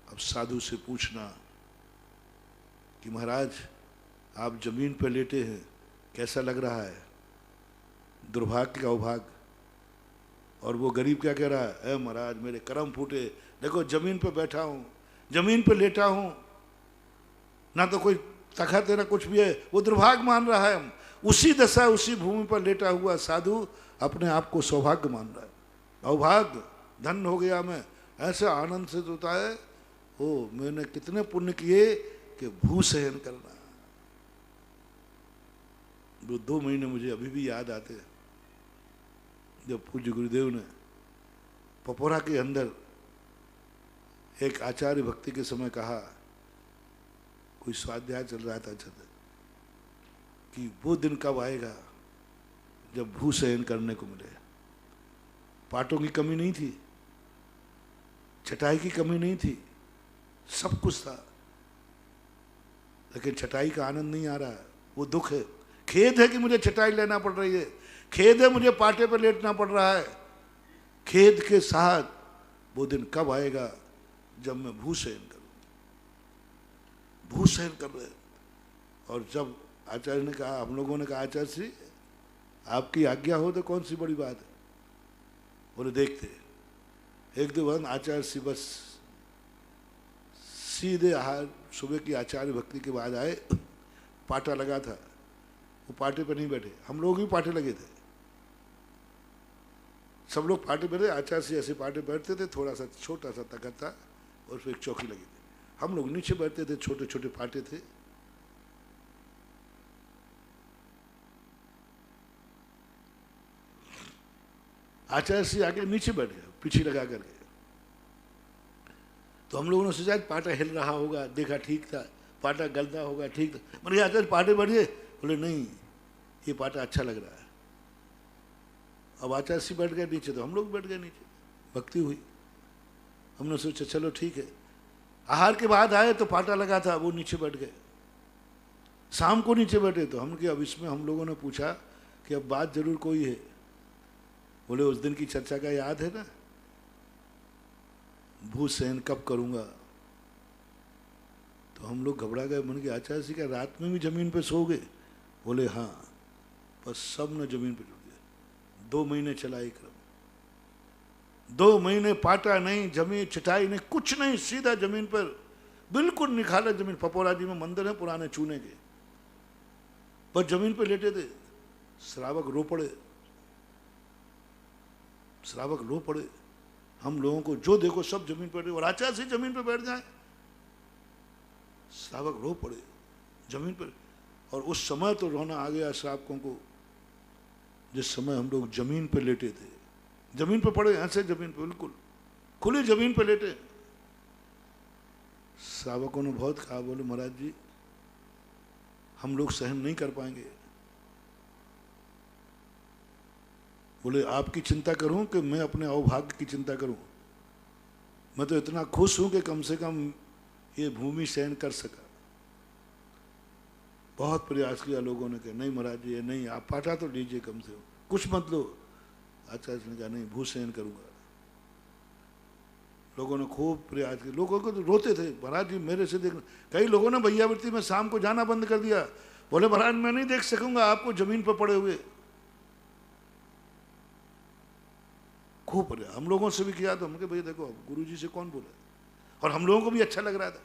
अब साधु से पूछना कि महाराज आप जमीन पर लेटे हैं, कैसा लग रहा है? दुर्भाग्य का अभाग्य। और वो गरीब क्या कह रहा है? महाराज मेरे कर्म फूटे, देखो जमीन पे बैठा हूं, जमीन पे लेटा हूं, ना तो कोई तखत है ना कुछ भी है, वो दुर्भाग्य मान रहा है। उसी दशा, उसी भूमि पर लेटा हुआ साधु अपने आप को सौभाग्य मान रहा है। अभाग्य, धन हो गया मैं, ऐसे आनंद से होता है, ओ मैंने कितने पुण्य किए कि भूसहन करना। वो 2 महीने मुझे अभी भी याद आते हैं, जब पूज्य गुरुदेव ने पपोरा के अंदर एक आचार्य भक्ति के समय कहा, कोई स्वाध्याय चल रहा था कि वो दिन कब आएगा जब भूसहन करने को मिले। पाटों की कमी नहीं थी, चटाई की कमी नहीं थी, सब कुछ था, लेकिन चटाई का आनंद नहीं आ रहा है। वो दुख है, खेद है कि मुझे चटाई लेना पड़ रही है, खेद है मुझे पाटे पर लेटना पड़ रहा है। खेद के साथ वो दिन कब आएगा जब मैं भूसहन करूं, भूसहन कर रहे। और जब आचार्य ने कहा, हम लोगों ने कहा आचार्य श्री आपकी आज्ञा हो तो कौन सी बड़ी बात है। बोले देखते, एक दो बार आचार्य श्री बस सीधे आहार सुबह की आचार्य भक्ति के बाद आए, पाटा लगा था, वो पाटे पे नहीं बैठे, हम लोग भी पाटे लगे थे, सब लोग पाटे बैठे, आचार्य श्री ऐसे पाटे बैठते थे, थोड़ा सा छोटा सा तखत था और फिर एक चौकी लगी थी, हम लोग नीचे बैठते थे, छोटे छोटे पाटे थे। आचार्य श्री आके नीचे बैठ गए पीछे लगा करके, तो हम लोगों ने सोचा पाटा हिल रहा होगा, देखा ठीक था, पाटा गलता होगा, ठीक था। मैंने आचार्य पाटे बैठिए, बोले नहीं ये पाटा अच्छा लग रहा है। अब आचार्य श्री बैठ गए नीचे, तो हम लोग बैठ गए नीचे, भक्ति हुई। हमने सोचा चलो ठीक है। आहार के बाद आए तो पाटा लगा था, वो नीचे बैठ गए। शाम को नीचे बैठे तो हम अब इसमें हम लोगों ने पूछा कि अब बात जरूर कोई है। बोले उस दिन की चर्चा का याद है ना, भूसहन कब करूंगा। तो हम लोग घबरा गए, मन के आचार्य जी क्या रात में भी जमीन पे सो गए? बोले हाँ, बस सब ने जमीन पे जुड़ गए। 2 महीने चला ये क्रम, 2 महीने पाटा नहीं, जमीन चटाई नहीं, कुछ नहीं, सीधा जमीन पर बिल्कुल निखाला जमीन। पपोरा जी में मंदिर है पुराने चूने के, पर जमीन पे लेटे थे। श्रावक रो पड़े, श्रावक रो पड़े। हम लोगों को जो देखो सब जमीन पर, और आचार्य से जमीन पर बैठ जाए, श्रावक रो पड़े जमीन पर। और उस समय तो रोना आ गया श्रावकों को, जिस समय हम लोग जमीन पर लेटे थे, जमीन पर पड़े, ऐसे जमीन पर बिल्कुल खुली जमीन पर लेटे। श्रावकों ने बहुत कहा, बोले महाराज जी हम लोग सहन नहीं कर पाएंगे। बोले आपकी चिंता करूं कि मैं अपने अवभाग्य की चिंता करूं? मैं तो इतना खुश हूं कि कम से कम ये भूमि सहन कर सका। बहुत प्रयास किया लोगों ने, कहा नहीं महाराज जी ये नहीं, आप पाटा तो लीजिए कम से कम, कुछ मत लो। आचार्य ने कहा नहीं, भू सहन करूंगा। लोगों ने खूब प्रयास किया, लोगों को तो रोते थे, महाराज जी मेरे से देखना। कई लोगों ने भैयावृत्ति में शाम को जाना बंद कर दिया, बोले महाराज मैं नहीं देख सकूंगा आपको जमीन पर पड़े हुए। खूब प्रयास हम लोगों से भी किया, तो हमके भैया देखो गुरु जी से कौन बोले। और हम लोगों को भी अच्छा लग रहा था,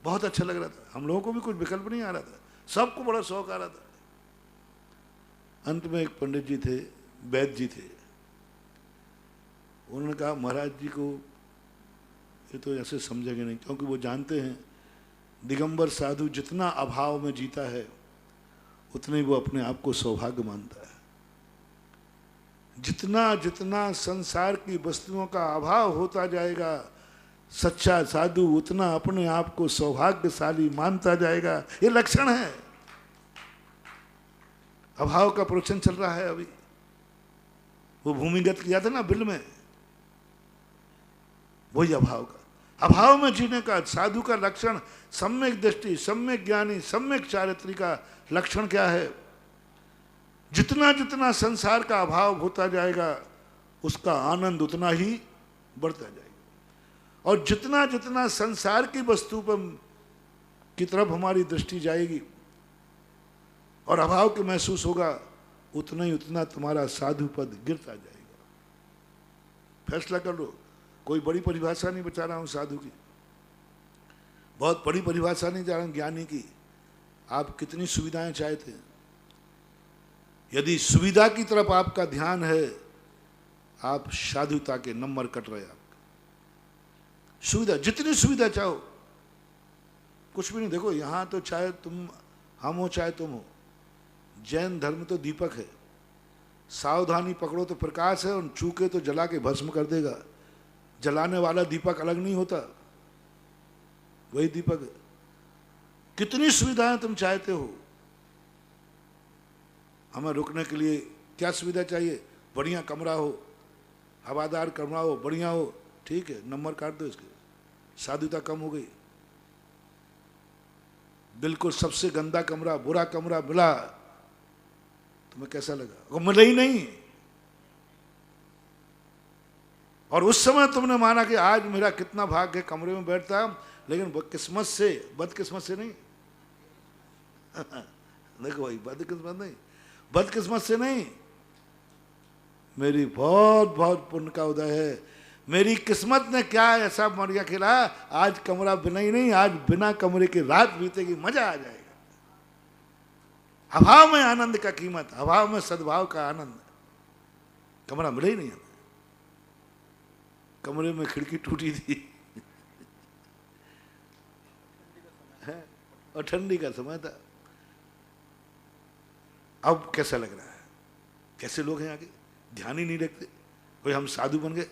बहुत अच्छा लग रहा था, हम लोगों को भी कुछ विकल्प नहीं आ रहा था, सबको बड़ा शौक आ रहा था। अंत में एक पंडित जी थे, वैद्य जी थे, उन्होंने कहा महाराज जी को ये तो ऐसे समझेंगे नहीं, क्योंकि वो जानते हैं दिगंबर साधु जितना अभाव में जीता है उतने ही वो अपने आप को सौभाग्य मानता है। जितना जितना संसार की वस्तुओं का अभाव होता जाएगा, सच्चा साधु उतना अपने आप को सौभाग्यशाली मानता जाएगा। ये लक्षण है। अभाव का प्रवचन चल रहा है अभी, वो भूमिगत किया था ना बिल में, वही अभाव का। अभाव में जीने का साधु का लक्षण, सम्यक दृष्टि, सम्यक ज्ञानी, सम्यक चारित्री का लक्षण क्या है? जितना जितना संसार का अभाव होता जाएगा उसका आनंद उतना ही बढ़ता जाएगा, और जितना जितना संसार की वस्तु पर की तरफ हमारी दृष्टि जाएगी और अभाव के महसूस होगा, उतना ही उतना तुम्हारा साधु पद गिरता जाएगा। फैसला कर लो। कोई बड़ी परिभाषा नहीं बता रहा हूं साधु की, बहुत बड़ी परिभाषा नहीं जा रहा हूं ज्ञानी की। आप कितनी सुविधाएं चाहते हैं, यदि सुविधा की तरफ आपका ध्यान है, आप साधुता के नंबर कट रहे हैं आपके। सुविधा, जितनी सुविधा चाहो, कुछ भी नहीं। देखो यहां तो चाहे तुम हम हो चाहे तुम हो, जैन धर्म तो दीपक है, सावधानी पकड़ो तो प्रकाश है, और चूके तो जला के भस्म कर देगा। जलाने वाला दीपक अलग नहीं होता, वही दीपक है। कितनी सुविधाएं तुम चाहते हो। हमें रुकने के लिए क्या सुविधा चाहिए? बढ़िया कमरा हो, हवादार कमरा हो, बढ़िया हो, ठीक है, नंबर काट दो इसके। साधुता कम हो गई। बिल्कुल सबसे गंदा कमरा, बुरा कमरा मिला, तुम्हें कैसा लगा? वो मिला ही नहीं, और उस समय तुमने माना कि आज मेरा कितना भाग्य है, कमरे में बैठता, लेकिन किस्मत से, बदकिस्मत से नहीं देखो भाई, बदकिस्मत नहीं, बदकिस्मत से नहीं, मेरी बहुत बहुत पुण्य का उदय है। मेरी किस्मत ने क्या ऐसा मरिया खिला, आज कमरा बिना ही नहीं, आज बिना कमरे की रात बीतेगी, मजा आ जाएगा। अभाव में आनंद का कीमत, अभाव में सद्भाव का आनंद। कमरा मिला ही नहीं हमें, कमरे में खिड़की टूटी थी और ठंडी का समय था। अब कैसा लग रहा है? कैसे लोग हैं आगे, ध्यान ही नहीं रखते। कोई हम साधु बन गए,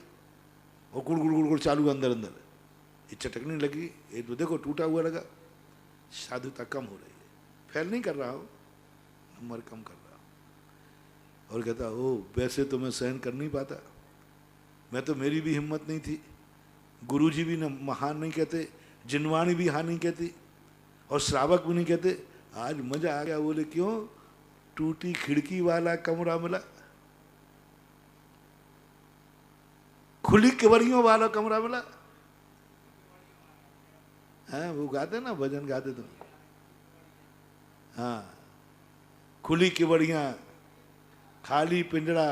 वो गुड़ गुड़ गुड़ गुड़ चालू अंदर अंदर, ये चटकने लगी, ये तो देखो टूटा हुआ लगा। साधुता कम हो रही है। फेल नहीं कर रहा हूँ, नंबर कम कर रहा हूँ। और कहता ओ वैसे तो मैं सहन कर नहीं पाता, मैं तो, मेरी भी हिम्मत नहीं थी। गुरुजी भी न महान नहीं कहते, जिनवाणी भी हाँ नहीं कहती, और श्रावक भी नहीं कहते। आज मजा आ गया। बोले क्यों? टूटी खिड़की वाला कमरा मिला, खुली केवड़ियों वाला कमरा मिला। है वो गाते ना, भजन गाते तो, हाँ, खुली केवड़ियां, खाली पिंजड़ा,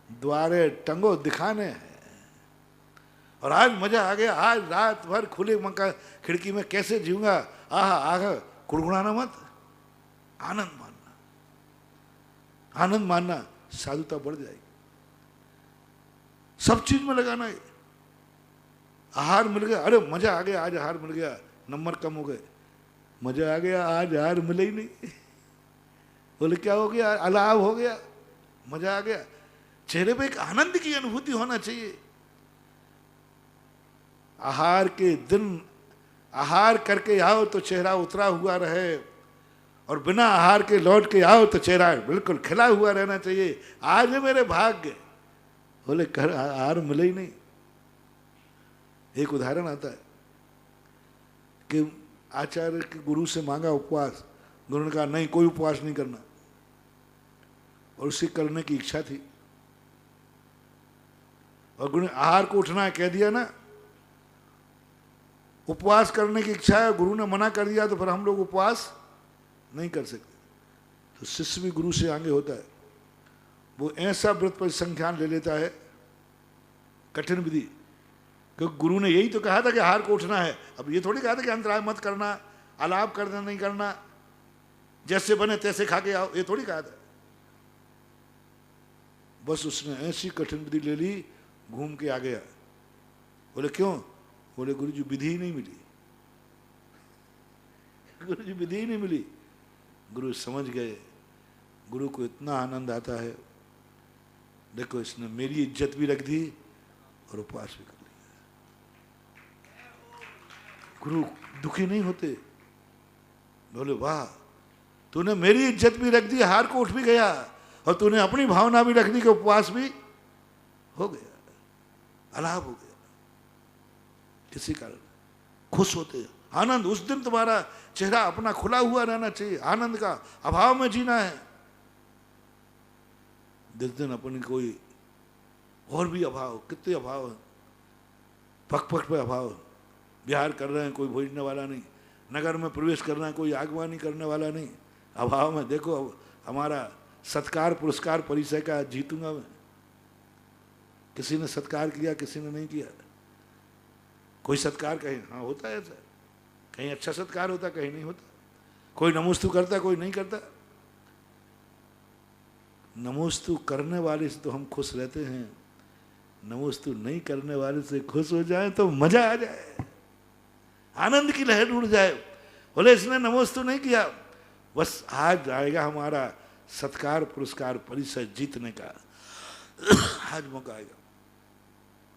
द्वारे टंगो दिखाने हैं। और आज मजा आ गया, आज रात भर खुले मका खिड़की में कैसे जीऊंगा। आह आह, कुड़कुड़ाना मत, आनंद मानना, आनंद मानना, साधुता बढ़ जाएगी। सब चीज में लगाना है। आहार मिल गया, अरे मजा आ गया, आज आहार मिल गया, नंबर कम हो गए। मजा आ गया, आज आहार मिले ही नहीं। बोले क्या हो गया? अलाव हो गया, मजा आ गया। चेहरे पे एक आनंद की अनुभूति होना चाहिए। आहार के दिन आहार करके आओ तो चेहरा उतरा हुआ रहे, और बिना आहार के लौट के आओ तो चेहरा बिल्कुल खिला हुआ रहना चाहिए। आज है मेरे भाग्य। बोले कर आहार मिले ही नहीं। एक उदाहरण आता है कि आचार्य के गुरु से मांगा उपवास, गुरु ने कहा नहीं, कोई उपवास नहीं करना, और उसे करने की इच्छा थी। और गुरु ने आहार को उठना है कह दिया ना, उपवास करने की इच्छा है, गुरु ने मना कर दिया, तो फिर हम लोग उपवास नहीं कर सकते। तो शिष्य भी गुरु से आगे होता है, वो ऐसा व्रत पर संख्यान ले लेता है, कठिन विधि, क्योंकि गुरु ने यही तो कहा था कि आहार को उठना है। अब ये थोड़ी कहा था कि अंतराय मत करना, आलाप करना नहीं करना, जैसे बने तैसे खा के आओ, ये थोड़ी कहा था। बस उसने ऐसी कठिन विधि ले ली, घूम के आ गया। बोले क्यों? बोले गुरु जी विधि ही नहीं मिली, गुरु जी विधि ही नहीं मिली। गुरु समझ गए, गुरु को इतना आनंद आता है, देखो इसने मेरी इज्जत भी रख दी और उपवास भी कर लिया। गुरु दुखी नहीं होते, बोले वाह, तूने मेरी इज्जत भी रख दी, हार को उठ भी गया, और तूने अपनी भावना भी रख दी कि उपवास भी हो गया, अलाप हो गया। किसी कारण खुश होते हैं, आनंद। उस दिन तुम्हारा चेहरा अपना खुला हुआ रहना चाहिए, आनंद का अभाव में जीना है। जिस दिन अपनी कोई और भी अभाव, कितने अभाव है, पक पक पे अभाव, बिहार कर रहे हैं कोई भेजने वाला नहीं, नगर में प्रवेश करना है कोई आगवानी करने वाला नहीं, अभाव में। देखो हमारा सत्कार पुरस्कार परिचय का जीतूंगा मैं, किसी ने सत्कार किया किसी ने नहीं किया। कोई सत्कार कहीं हाँ होता है ऐसा, कहीं अच्छा सत्कार होता कहीं नहीं होता, कोई नमोस्तु करता कोई नहीं करता। नमोस्तु करने वाले से तो हम खुश रहते हैं, नमोस्तु नहीं करने वाले से खुश हो जाए तो मजा आ जाए, आनंद की लहर उड़ जाए। बोले इसने नमोस्तु नहीं किया, बस आज आएगा हमारा सत्कार पुरस्कार परिचय जीतने का, आज मौका आएगा,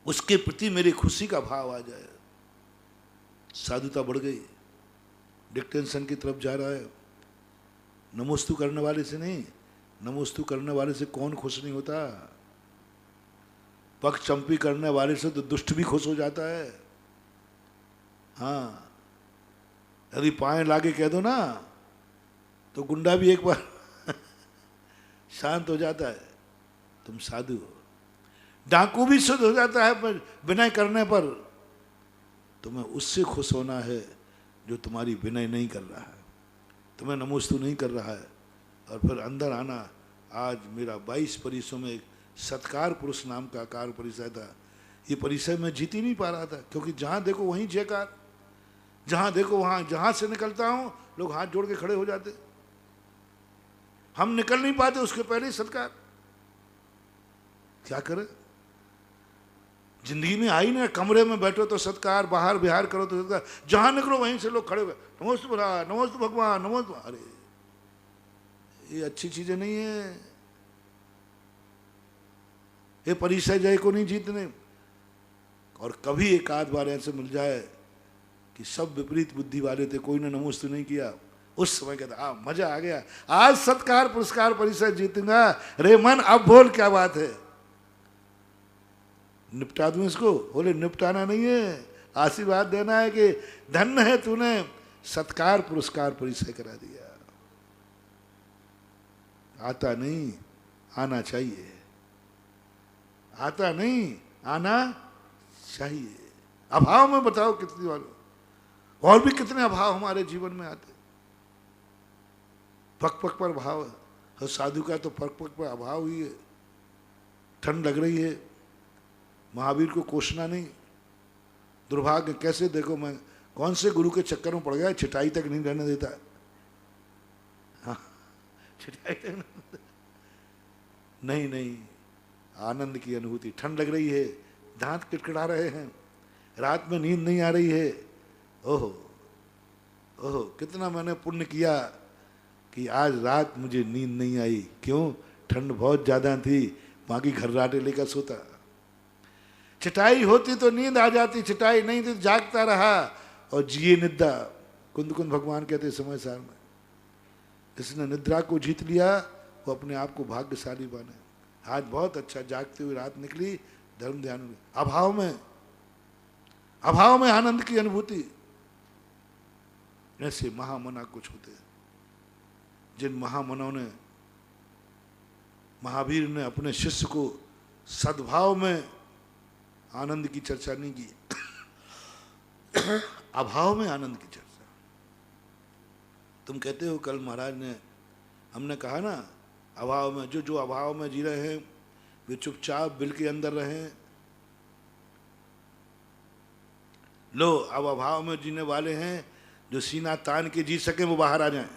उसके प्रति मेरी खुशी का भाव आ जाए। साधुता बढ़ गई, डिक्टेंशन की तरफ जा रहा है। नमोस्तु करने वाले से नहीं, नमोस्तु करने वाले से कौन खुश नहीं होता। पग चंपी करने वाले से तो दुष्ट भी खुश हो जाता है। हाँ, यदि पाए लागे कह दो ना तो गुंडा भी एक बार शांत हो जाता है, तुम साधु हो। डाकू भी शुद्ध हो जाता है पर विनय करने पर। तुम्हें उससे खुश होना है जो तुम्हारी विनय नहीं कर रहा है, तुम्हें नमोस्तु नहीं कर रहा है, और फिर अंदर आना। आज मेरा 22 परिसरों में एक सत्कार पुरुष नाम का कार परिचय था। ये परिचय मैं जीत ही नहीं पा रहा था, क्योंकि जहाँ देखो वहीं जयकार, जहाँ देखो वहाँ, जहाँ से निकलता हूँ लोग हाथ जोड़ के खड़े हो जाते। हम निकल नहीं पाते उसके पहले ही सत्कार। क्या करें, जिंदगी में आई ना, कमरे में बैठो तो सत्कार, बाहर बिहार करो तो सत्कार, जहाँ निकलो वहीं से लोग खड़े हुए, नमोस्तु भला, नमोस्तु भगवान, नमोस्तु। अरे ये अच्छी चीजें नहीं है, ये परिचय जय को नहीं जीतने। और कभी एक आध बार ऐसे मिल जाए कि सब विपरीत बुद्धि वाले थे, कोई ने नमोस्तु नहीं किया, उस समय कहता मजा आ गया, आज सत्कार पुरस्कार परिचय जीतूंगा। रे मन अब बोल क्या बात है, निपटा दूं इसको। बोले निपटाना नहीं है, आशीर्वाद देना है कि धन्य है तूने सत्कार पुरस्कार परिचय करा दिया। आता नहीं आना चाहिए, आता नहीं आना चाहिए। अभाव में बताओ कितनी बार, और भी कितने अभाव हमारे जीवन में आते। पक पक पर भाव है, और साधु का तो पक पक पर अभाव ही है। ठंड लग रही है, महावीर को कोसना नहीं, दुर्भाग्य। कैसे देखो, मैं कौन से गुरु के चक्कर में पड़ गया, छिटाई तक नहीं रहने देता। हाँ, छिटाई तक नहीं, नहीं, आनंद की अनुभूति। ठंड लग रही है, दांत किटकिटा रहे हैं, रात में नींद नहीं आ रही है। ओहो ओहो, कितना मैंने पुण्य किया कि आज रात मुझे नींद नहीं आई। क्यों? ठंड बहुत ज्यादा थी, बाकी घर्राटे लेकर सोता। चटाई होती तो नींद आ जाती, चटाई नहीं थी तो जागता रहा और जिए निद्रा। कुंद कुंद भगवान कहते समय सार में, जिसने निद्रा को जीत लिया वो अपने आप को भाग्यशाली बने। आज बहुत अच्छा जागते हुए रात निकली, धर्म ध्यान। अभाव में आनंद की अनुभूति। ऐसे महामना कुछ होते हैं, जिन महामनों ने, महावीर ने अपने शिष्य को सद्भाव में आनंद की चर्चा नहीं की, अभाव में आनंद की चर्चा। तुम कहते हो कल महाराज ने, हमने कहा ना, अभाव में जो अभाव में जी रहे हैं वे चुपचाप बिल के अंदर रहें। लो, अब अभाव में जीने वाले हैं जो सीना तान के जी सके वो बाहर आ जाएं।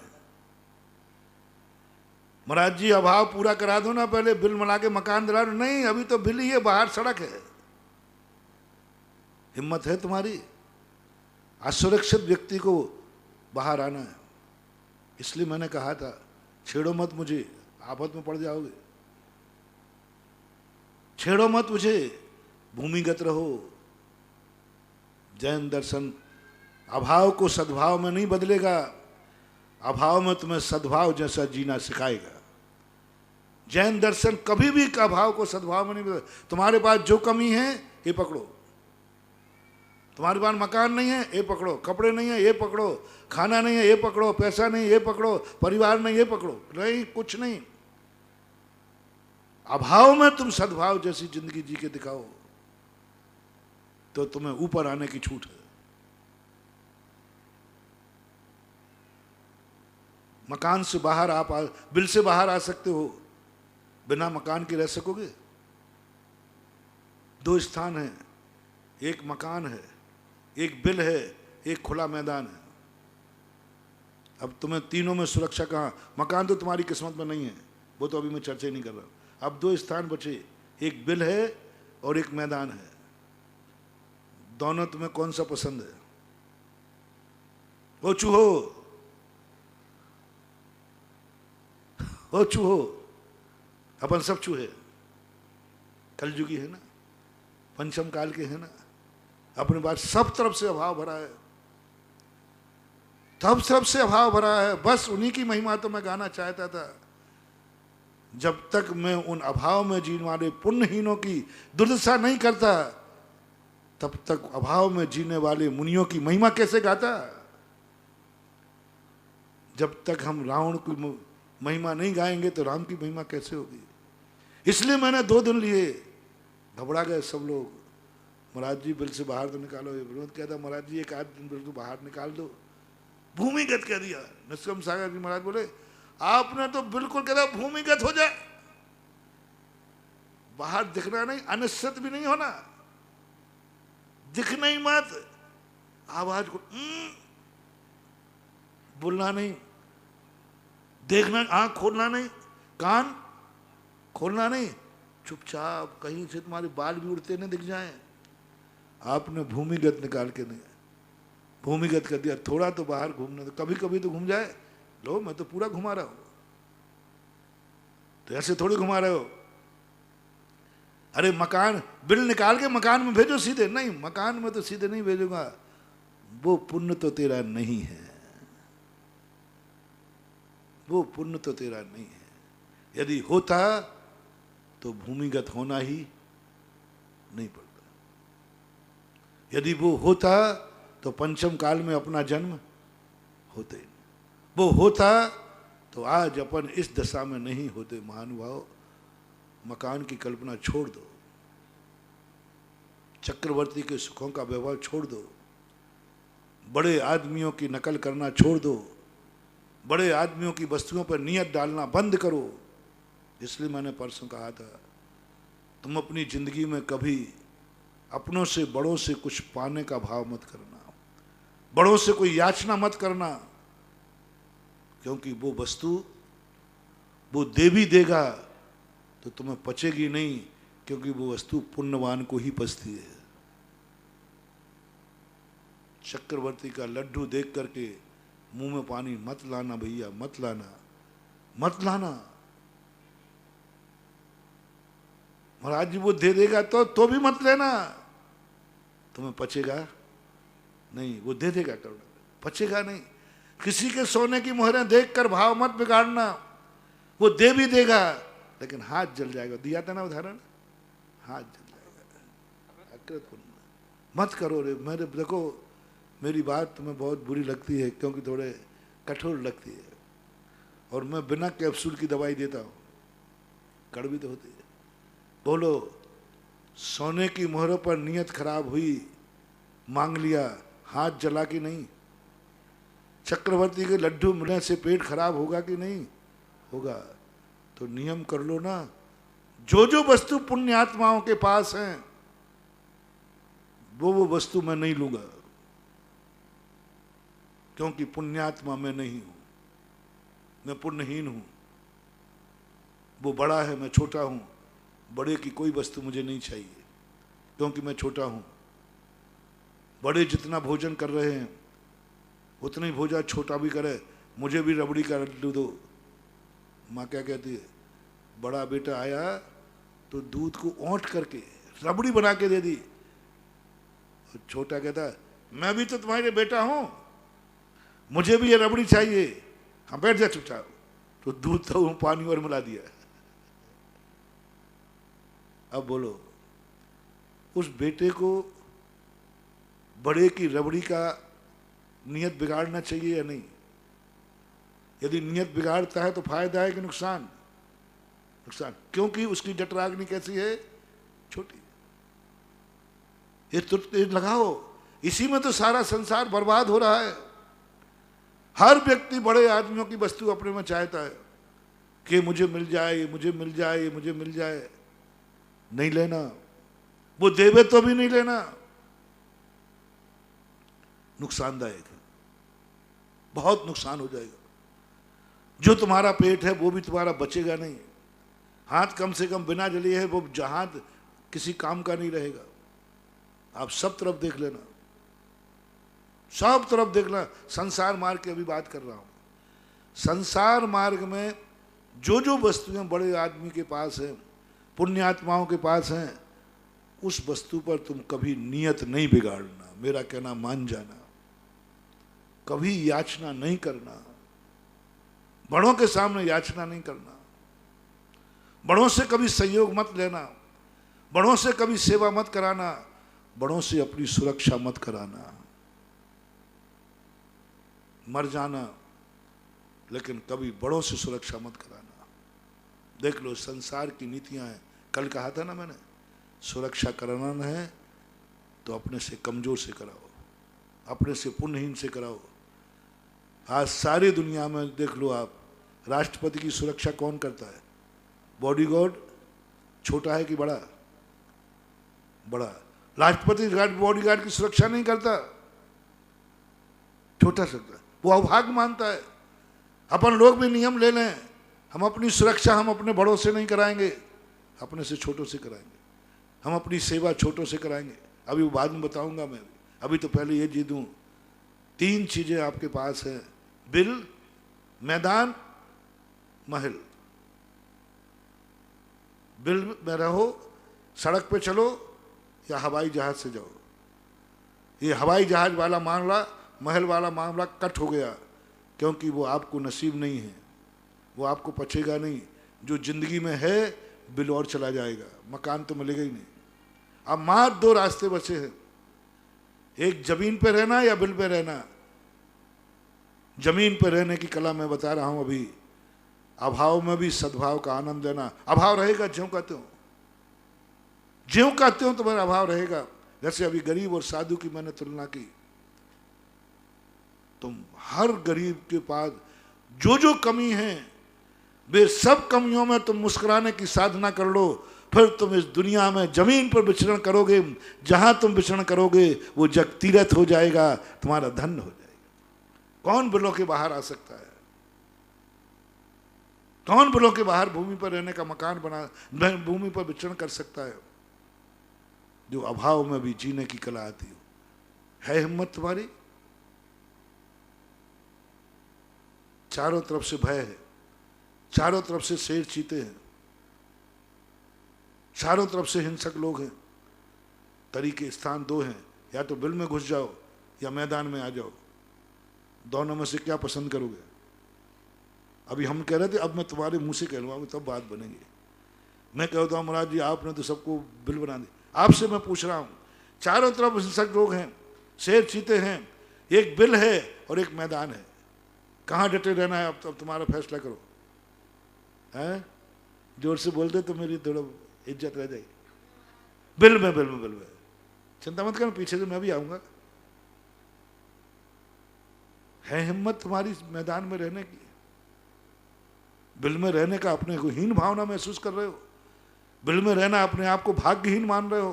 महाराज जी अभाव पूरा करा दो ना, पहले बिल मिला के मकान दिला दो। नहीं, अभी तो बिल ही है, बाहर सड़क है। हिम्मत है तुम्हारी? असुरक्षित व्यक्ति को बाहर आना है। इसलिए मैंने कहा था छेड़ो मत मुझे, आफत में पड़ जाओगे। छेड़ो मत मुझे, भूमिगत रहो। जैन दर्शन अभाव को सद्भाव में नहीं बदलेगा, अभाव में तुम्हें सद्भाव जैसा जीना सिखाएगा। जैन दर्शन कभी भी अभाव को सद्भाव में नहीं बदलता। तुम्हारे पास जो कमी है ये पकड़ो, तुम्हारे पास मकान नहीं है ये पकड़ो, कपड़े नहीं है ये पकड़ो, खाना नहीं है ये पकड़ो, पैसा नहीं ये पकड़ो, परिवार नहीं ये पकड़ो, नहीं कुछ नहीं। अभाव में तुम सद्भाव जैसी जिंदगी जी के दिखाओ तो तुम्हें ऊपर आने की छूट है। मकान से बाहर आप बिल से बाहर आ सकते हो, बिना मकान के रह सकोगे? दो स्थान है, एक मकान है, एक बिल है, एक खुला मैदान है। अब तुम्हें तीनों में सुरक्षा कहाँ? मकान तो तुम्हारी किस्मत में नहीं है, वो तो अभी मैं चर्चा ही नहीं कर रहा हूं। अब दो स्थान बचे, एक बिल है और एक मैदान है। दोनों तुम्हें कौन सा पसंद है? ओ चूहो, ओ चूहो, अपन सब चूहे, कलयुगी है ना, पंचम काल के है ना, अपने पास सब तरफ से अभाव भरा है, सब तरफ से अभाव भरा है। बस उन्हीं की महिमा तो मैं गाना चाहता था। जब तक मैं उन अभाव में जीने वाले पुण्यहीनों की दुर्दशा नहीं करता, तब तक अभाव में जीने वाले मुनियों की महिमा कैसे गाता? जब तक हम रावण की महिमा नहीं गाएंगे तो राम की महिमा कैसे होगी? इसलिए मैंने 2 दिन लिए, घबरा गए सब लोग। महाराज जी बिल से बाहर तो निकालो। ये विनोद कहता महाराज जी एक आध दिन बिल को बाहर निकाल दो। भूमिगत कह दिया। निष्कम सागर जी महाराज बोले आपने तो बिल्कुल कहता भूमिगत हो जाए, बाहर दिखना नहीं, अनिश्चित भी नहीं होना, दिखना ही मत, आवाज को बोलना नहीं, देखना, आंख खोलना नहीं, कान खोलना नहीं, चुपचाप, कहीं से तुम्हारे बाल भी उड़ते नहीं दिख जाएं। आपने भूमिगत निकाल के नहीं, भूमिगत कर दिया। थोड़ा तो बाहर घूमने दो, कभी कभी तो घूम जाए। लो मैं तो पूरा घुमा रहा हूं, तो ऐसे थोड़ी घुमा रहे हो। अरे मकान बिल निकाल के मकान में भेजो सीधे, नहीं मकान में तो सीधे नहीं भेजूंगा, वो पुण्य तो तेरा नहीं है, वो पुण्य तो तेरा नहीं है। यदि होता तो भूमिगत होना ही नहीं पड़ता। यदि वो होता तो पंचम काल में अपना जन्म होते, वो होता तो आज अपन इस दशा में नहीं होते। महानुभाव, मकान की कल्पना छोड़ दो, चक्रवर्ती के सुखों का व्यवहार छोड़ दो, बड़े आदमियों की नकल करना छोड़ दो, बड़े आदमियों की वस्तुओं पर नियत डालना बंद करो। इसलिए मैंने परसों कहा था तुम अपनी जिंदगी में कभी अपनों से बड़ों से कुछ पाने का भाव मत करना, बड़ों से कोई याचना मत करना, क्योंकि वो वस्तु वो दे भी देगा तो तुम्हें पचेगी नहीं, क्योंकि वो वस्तु पुण्यवान को ही पचती है। चक्रवर्ती का लड्डू देख करके मुंह में पानी मत लाना भैया, मत लाना, मत लाना। महाराज जी वो दे देगा तो भी मत लेना, तुम्हें पचेगा नहीं, वो दे देगा करुणा, पचेगा नहीं। किसी के सोने की मोहरें देखकर भाव मत बिगाड़ना, वो दे भी देगा लेकिन हाथ जल जाएगा। दिया था ना उदाहरण, हाथ जल जाएगा। अकृत पुण्य मत करो रे। मेरे देखो मेरी बात तुम्हें बहुत बुरी लगती है क्योंकि थोड़े कठोर लगती है, और मैं बिना कैप्सूल की दवाई देता हूँ, कड़वी तो होती है। बोलो सोने की मोहरों पर नियत खराब हुई, मांग लिया, हाथ जला कि नहीं? चक्रवर्ती के लड्डू मिलने से पेट खराब होगा कि नहीं होगा? तो नियम कर लो ना, जो जो वस्तु पुण्यात्माओं के पास हैं वो वस्तु मैं नहीं लूंगा, क्योंकि पुण्यात्मा मैं नहीं हूं, मैं पुण्यहीन हूं। वो बड़ा है, मैं छोटा हूं, बड़े की कोई वस्तु मुझे नहीं चाहिए क्योंकि मैं छोटा हूं। बड़े जितना भोजन कर रहे हैं उतना ही भोजन छोटा भी करे, मुझे भी रबड़ी का लड्डू दो। माँ क्या कहती है, बड़ा बेटा आया तो दूध को औंठ करके रबड़ी बना के दे दी, और छोटा कहता मैं भी तो तुम्हारे बेटा हूं, मुझे भी ये रबड़ी चाहिए। हाँ बैठ जा चुपचाप, तो दूध तो पानी और मिला दिया। अब बोलो, उस बेटे को बड़े की रबड़ी का नियत बिगाड़ना चाहिए या नहीं? यदि नियत बिगाड़ता है तो फायदा है कि नुकसान? नुकसान, क्योंकि उसकी जठराग्नि कैसी है? छोटी। ये लगाओ, इसी में तो सारा संसार बर्बाद हो रहा है। हर व्यक्ति बड़े आदमियों की वस्तु अपने में चाहता है कि मुझे मिल जाए, मुझे मिल जाए, मुझे मिल जाए। नहीं लेना, वो देवे तो भी नहीं लेना, नुकसानदायक है, बहुत नुकसान हो जाएगा। जो तुम्हारा पेट है वो भी तुम्हारा बचेगा नहीं। हाथ कम से कम बिना जले है वो जहाज किसी काम का नहीं रहेगा। आप सब तरफ देख लेना, सब तरफ देखना। संसार मार्ग की अभी बात कर रहा हूं। संसार मार्ग में जो जो वस्तुएं बड़े आदमी के पास हैं, पुण्यात्माओं के पास हैं, उस वस्तु पर तुम कभी नियत नहीं बिगाड़ना। मेरा कहना मान जाना, कभी याचना नहीं करना, बड़ों के सामने याचना नहीं करना, बड़ों से कभी सहयोग मत लेना, बड़ों से कभी सेवा मत कराना, बड़ों से अपनी सुरक्षा मत कराना। मर जाना लेकिन कभी बड़ों से सुरक्षा मत कराना। देख लो संसार की नीतियां हैं। कल कहा था ना मैंने, सुरक्षा कराना है तो अपने से कमजोर से कराओ, अपने से पुण्यहीन से कराओ। आज सारी दुनिया में देख लो आप, राष्ट्रपति की सुरक्षा कौन करता है? बॉडीगार्ड छोटा है कि बड़ा? बड़ा। राष्ट्रपति बॉडीगार्ड की सुरक्षा नहीं करता, छोटा सकता, वो अभाग मानता है। अपन लोग भी नियम ले लें, हम अपनी सुरक्षा हम अपने बड़ों से नहीं कराएंगे, अपने से छोटों से कराएंगे। हम अपनी सेवा छोटों से कराएंगे। अभी वो बाद में बताऊंगा मैं, अभी तो पहले ये जी दूं। 3 चीजें आपके पास हैं, बिल, मैदान, महल। बिल में रहो, सड़क पे चलो या हवाई जहाज से जाओ। ये हवाई जहाज वाला मामला, महल वाला मामला कट हो गया, क्योंकि वो आपको नसीब नहीं है, वो आपको पचेगा नहीं। जो जिंदगी में है बिल और चला जाएगा, मकान तो मिलेगा ही नहीं। अब मात्र 2 रास्ते बचे हैं, एक जमीन पे रहना या बिल पे रहना। जमीन पे रहने की कला मैं बता रहा हूं अभी। अभाव में भी सद्भाव का आनंद लेना। अभाव रहेगा ज्यों का त्यों, ज्यों का त्यों तुम्हारा अभाव रहेगा। जैसे अभी गरीब और साधु की मैंने तुलना की, तुम हर गरीब के पास जो जो कमी है, वे सब कमियों में तुम मुस्कुराने की साधना कर लो। फिर तुम इस दुनिया में जमीन पर विचरण करोगे, जहां तुम विचरण करोगे वो जग तीर्थ हो जाएगा, तुम्हारा धन हो जाएगा। कौन बिलों के बाहर आ सकता है? कौन बिलों के बाहर भूमि पर रहने का मकान बना, भूमि पर विचरण कर सकता है? जो अभाव में भी जीने की कला आती हो। है हिम्मत तुम्हारी? चारों तरफ से भय है, चारों तरफ से शेर चीते हैं, चारों तरफ से हिंसक लोग हैं। तरीके स्थान 2 हैं, या तो बिल में घुस जाओ या मैदान में आ जाओ। दोनों में से क्या पसंद करोगे? अभी हम कह रहे थे, अब मैं तुम्हारे मुंह से कहलवाऊंगा तब बात बनेगी। मैं कहता हूँ महाराज जी आपने तो सबको बिल बना दी। आपसे मैं पूछ रहा हूँ, चारों तरफ हिंसक लोग हैं, शेर चीते हैं, एक बिल है और एक मैदान है, कहाँ डटे रहना है? अब तुम्हारा फैसला करो। हैं? जोर से बोलते तो मेरी थोड़ा इज्जत रह जाएगी। बिल में, बिल में, बिल में। चिंता मत करना, पीछे से मैं भी आऊंगा। है हिम्मत तुम्हारी मैदान में रहने की? बिल में रहने का अपने को हीन भावना महसूस कर रहे हो? बिल में रहना अपने आप को भाग्यहीन मान रहे हो?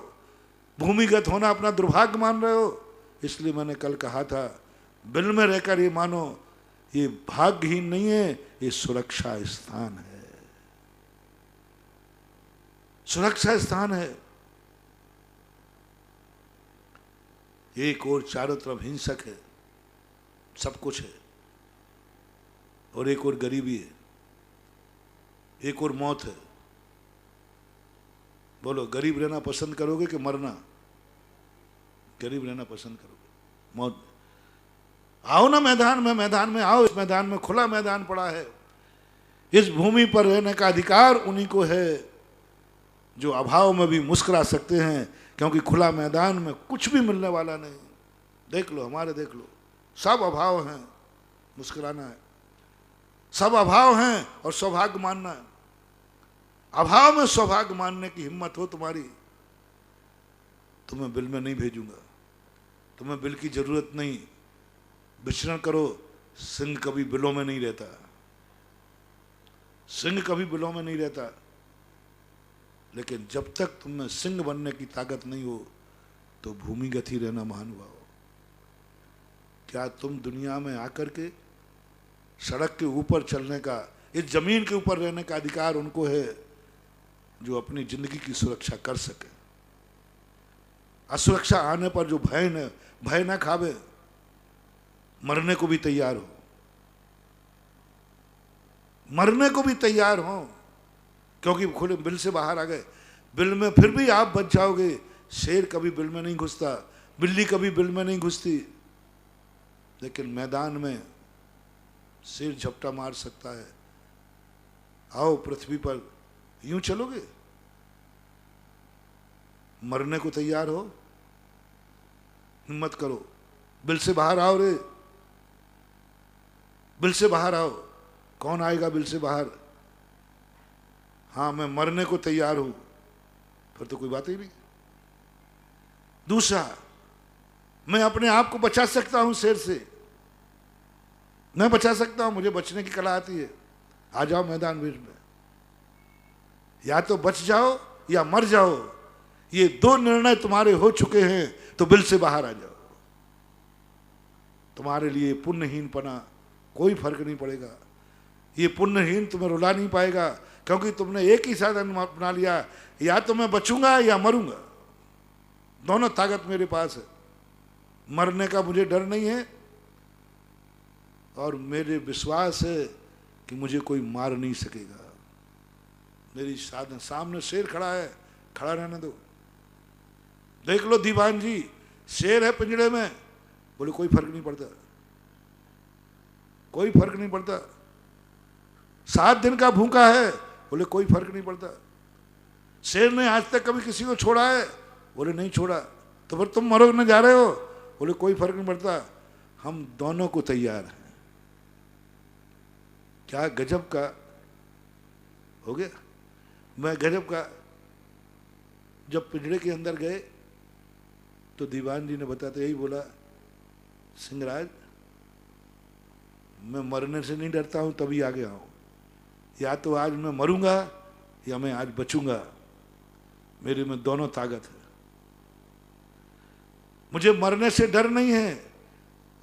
भूमिगत होना अपना दुर्भाग्य मान रहे हो? इसलिए मैंने कल कहा था, बिल में रहकर ये मानो ये भाग्यहीन नहीं है, ये सुरक्षा स्थान है, सुरक्षा स्थान है। एक और चारों तरफ हिंसक है, सब कुछ है, और एक और गरीबी है, एक और मौत है। बोलो गरीब रहना पसंद करोगे कि मरना? गरीब रहना पसंद करोगे, मौत। आओ ना मैदान में, मैदान में आओ। इस मैदान में खुला मैदान पड़ा है। इस भूमि पर रहने का अधिकार उन्हीं को है जो अभाव में भी मुस्कुरा सकते हैं, क्योंकि खुला मैदान में कुछ भी मिलने वाला नहीं। देख लो, हमारे देख लो, सब अभाव हैं, मुस्कुराना है। सब अभाव हैं और सौभाग्य मानना है। अभाव में सौभाग्य मानने की हिम्मत हो तुम्हारी, तुम्हें बिल में नहीं भेजूंगा, तुम्हें बिल की जरूरत नहीं। विचरण करो, सिंह कभी बिलों में नहीं रहता, सिंह कभी बिलों में नहीं रहता। लेकिन जब तक तुम में सिंह बनने की ताकत नहीं हो तो भूमिगत ही रहना महानुभाव। क्या तुम दुनिया में आकर के सड़क के ऊपर चलने का, इस जमीन के ऊपर रहने का अधिकार उनको है जो अपनी जिंदगी की सुरक्षा कर सके। असुरक्षा आने पर जो भय न खावे, मरने को भी तैयार हो, मरने को भी तैयार हो, क्योंकि खुले बिल से बाहर आ गए। बिल में फिर भी आप बच जाओगे। शेर कभी बिल में नहीं घुसता, बिल्ली कभी बिल में नहीं घुसती, लेकिन मैदान में शेर झपटा मार सकता है। आओ पृथ्वी पर, यूं चलोगे? मरने को तैयार हो? हिम्मत करो, बिल से बाहर आओ रे, बिल से बाहर आओ। कौन आएगा बिल से बाहर? हाँ, मैं मरने को तैयार हूं, फिर तो कोई बात ही नहीं। दूसरा, मैं अपने आप को बचा सकता हूं शेर से, मैं बचा सकता हूं, मुझे बचने की कला आती है। आ जाओ मैदान वीर में, या तो बच जाओ या मर जाओ। ये दो निर्णय तुम्हारे हो चुके हैं, तो बिल से बाहर आ जाओ। तुम्हारे लिए पुण्यहीन पना कोई फर्क नहीं पड़ेगा। ये पुण्यहीन तुम्हें रुला नहीं पाएगा, क्योंकि तुमने एक ही साधन अपना लिया, या तो मैं बचूंगा या मरूंगा। दोनों ताकत मेरे पास है। मरने का मुझे डर नहीं है, और मेरे विश्वास है कि मुझे कोई मार नहीं सकेगा। मेरी साधन सामने शेर खड़ा है, खड़ा रहने दो। देख लो दीवान जी, शेर है पिंजड़े में, बोले कोई फर्क नहीं पड़ता, कोई फर्क नहीं पड़ता। 7 दिन का भूखा है, बोले कोई फर्क नहीं पड़ता। शेर ने आज तक कभी किसी को छोड़ा है? बोले नहीं छोड़ा। तो फिर तुम मरोने जा रहे हो? बोले कोई फर्क नहीं पड़ता, हम दोनों को तैयार हैं। क्या गजब का हो गया। मैं गजब का, जब पिंजड़े के अंदर गए तो दीवान जी ने बताते यही बोला, सिंहराज मैं मरने से नहीं डरता हूं, तभी आ गया हूं। या तो आज मैं मरूंगा या मैं आज बचूंगा, मेरे में दोनों ताकत है। मुझे मरने से डर नहीं है,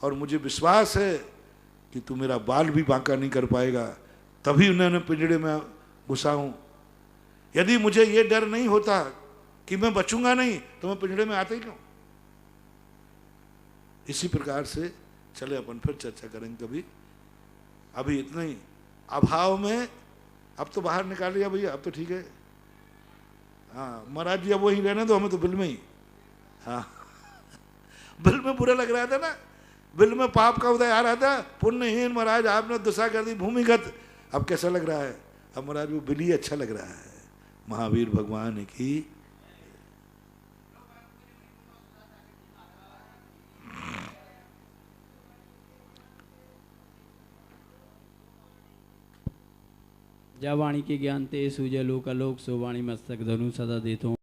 और मुझे विश्वास है कि तू मेरा बाल भी बांका नहीं कर पाएगा, तभी उन्होंने पिंजड़े में घुसा हूं। यदि मुझे ये डर नहीं होता कि मैं बचूंगा नहीं, तो मैं पिंजड़े में आता ही क्यों। इसी प्रकार से चले, अपन फिर चर्चा करेंगे कभी। अभी इतना ही। अभाव में अब तो बाहर निकाल लिया भैया, अब तो ठीक है। हाँ महाराज जी, अब वहीं रहने दो, हमें तो बिल में ही। हाँ बिल में बुरा लग रहा था ना, बिल में पाप का उदय आ रहा था। पुण्यहीन महाराज, आपने दशा कर दी भूमिगत। अब कैसा लग रहा है? अब महाराज वो बिल ही अच्छा लग रहा है। महावीर भगवान की। जा वाणी के ज्ञान ते सूजय लोक आलोक, सो वाणी मस्तक धनु सदा देतो।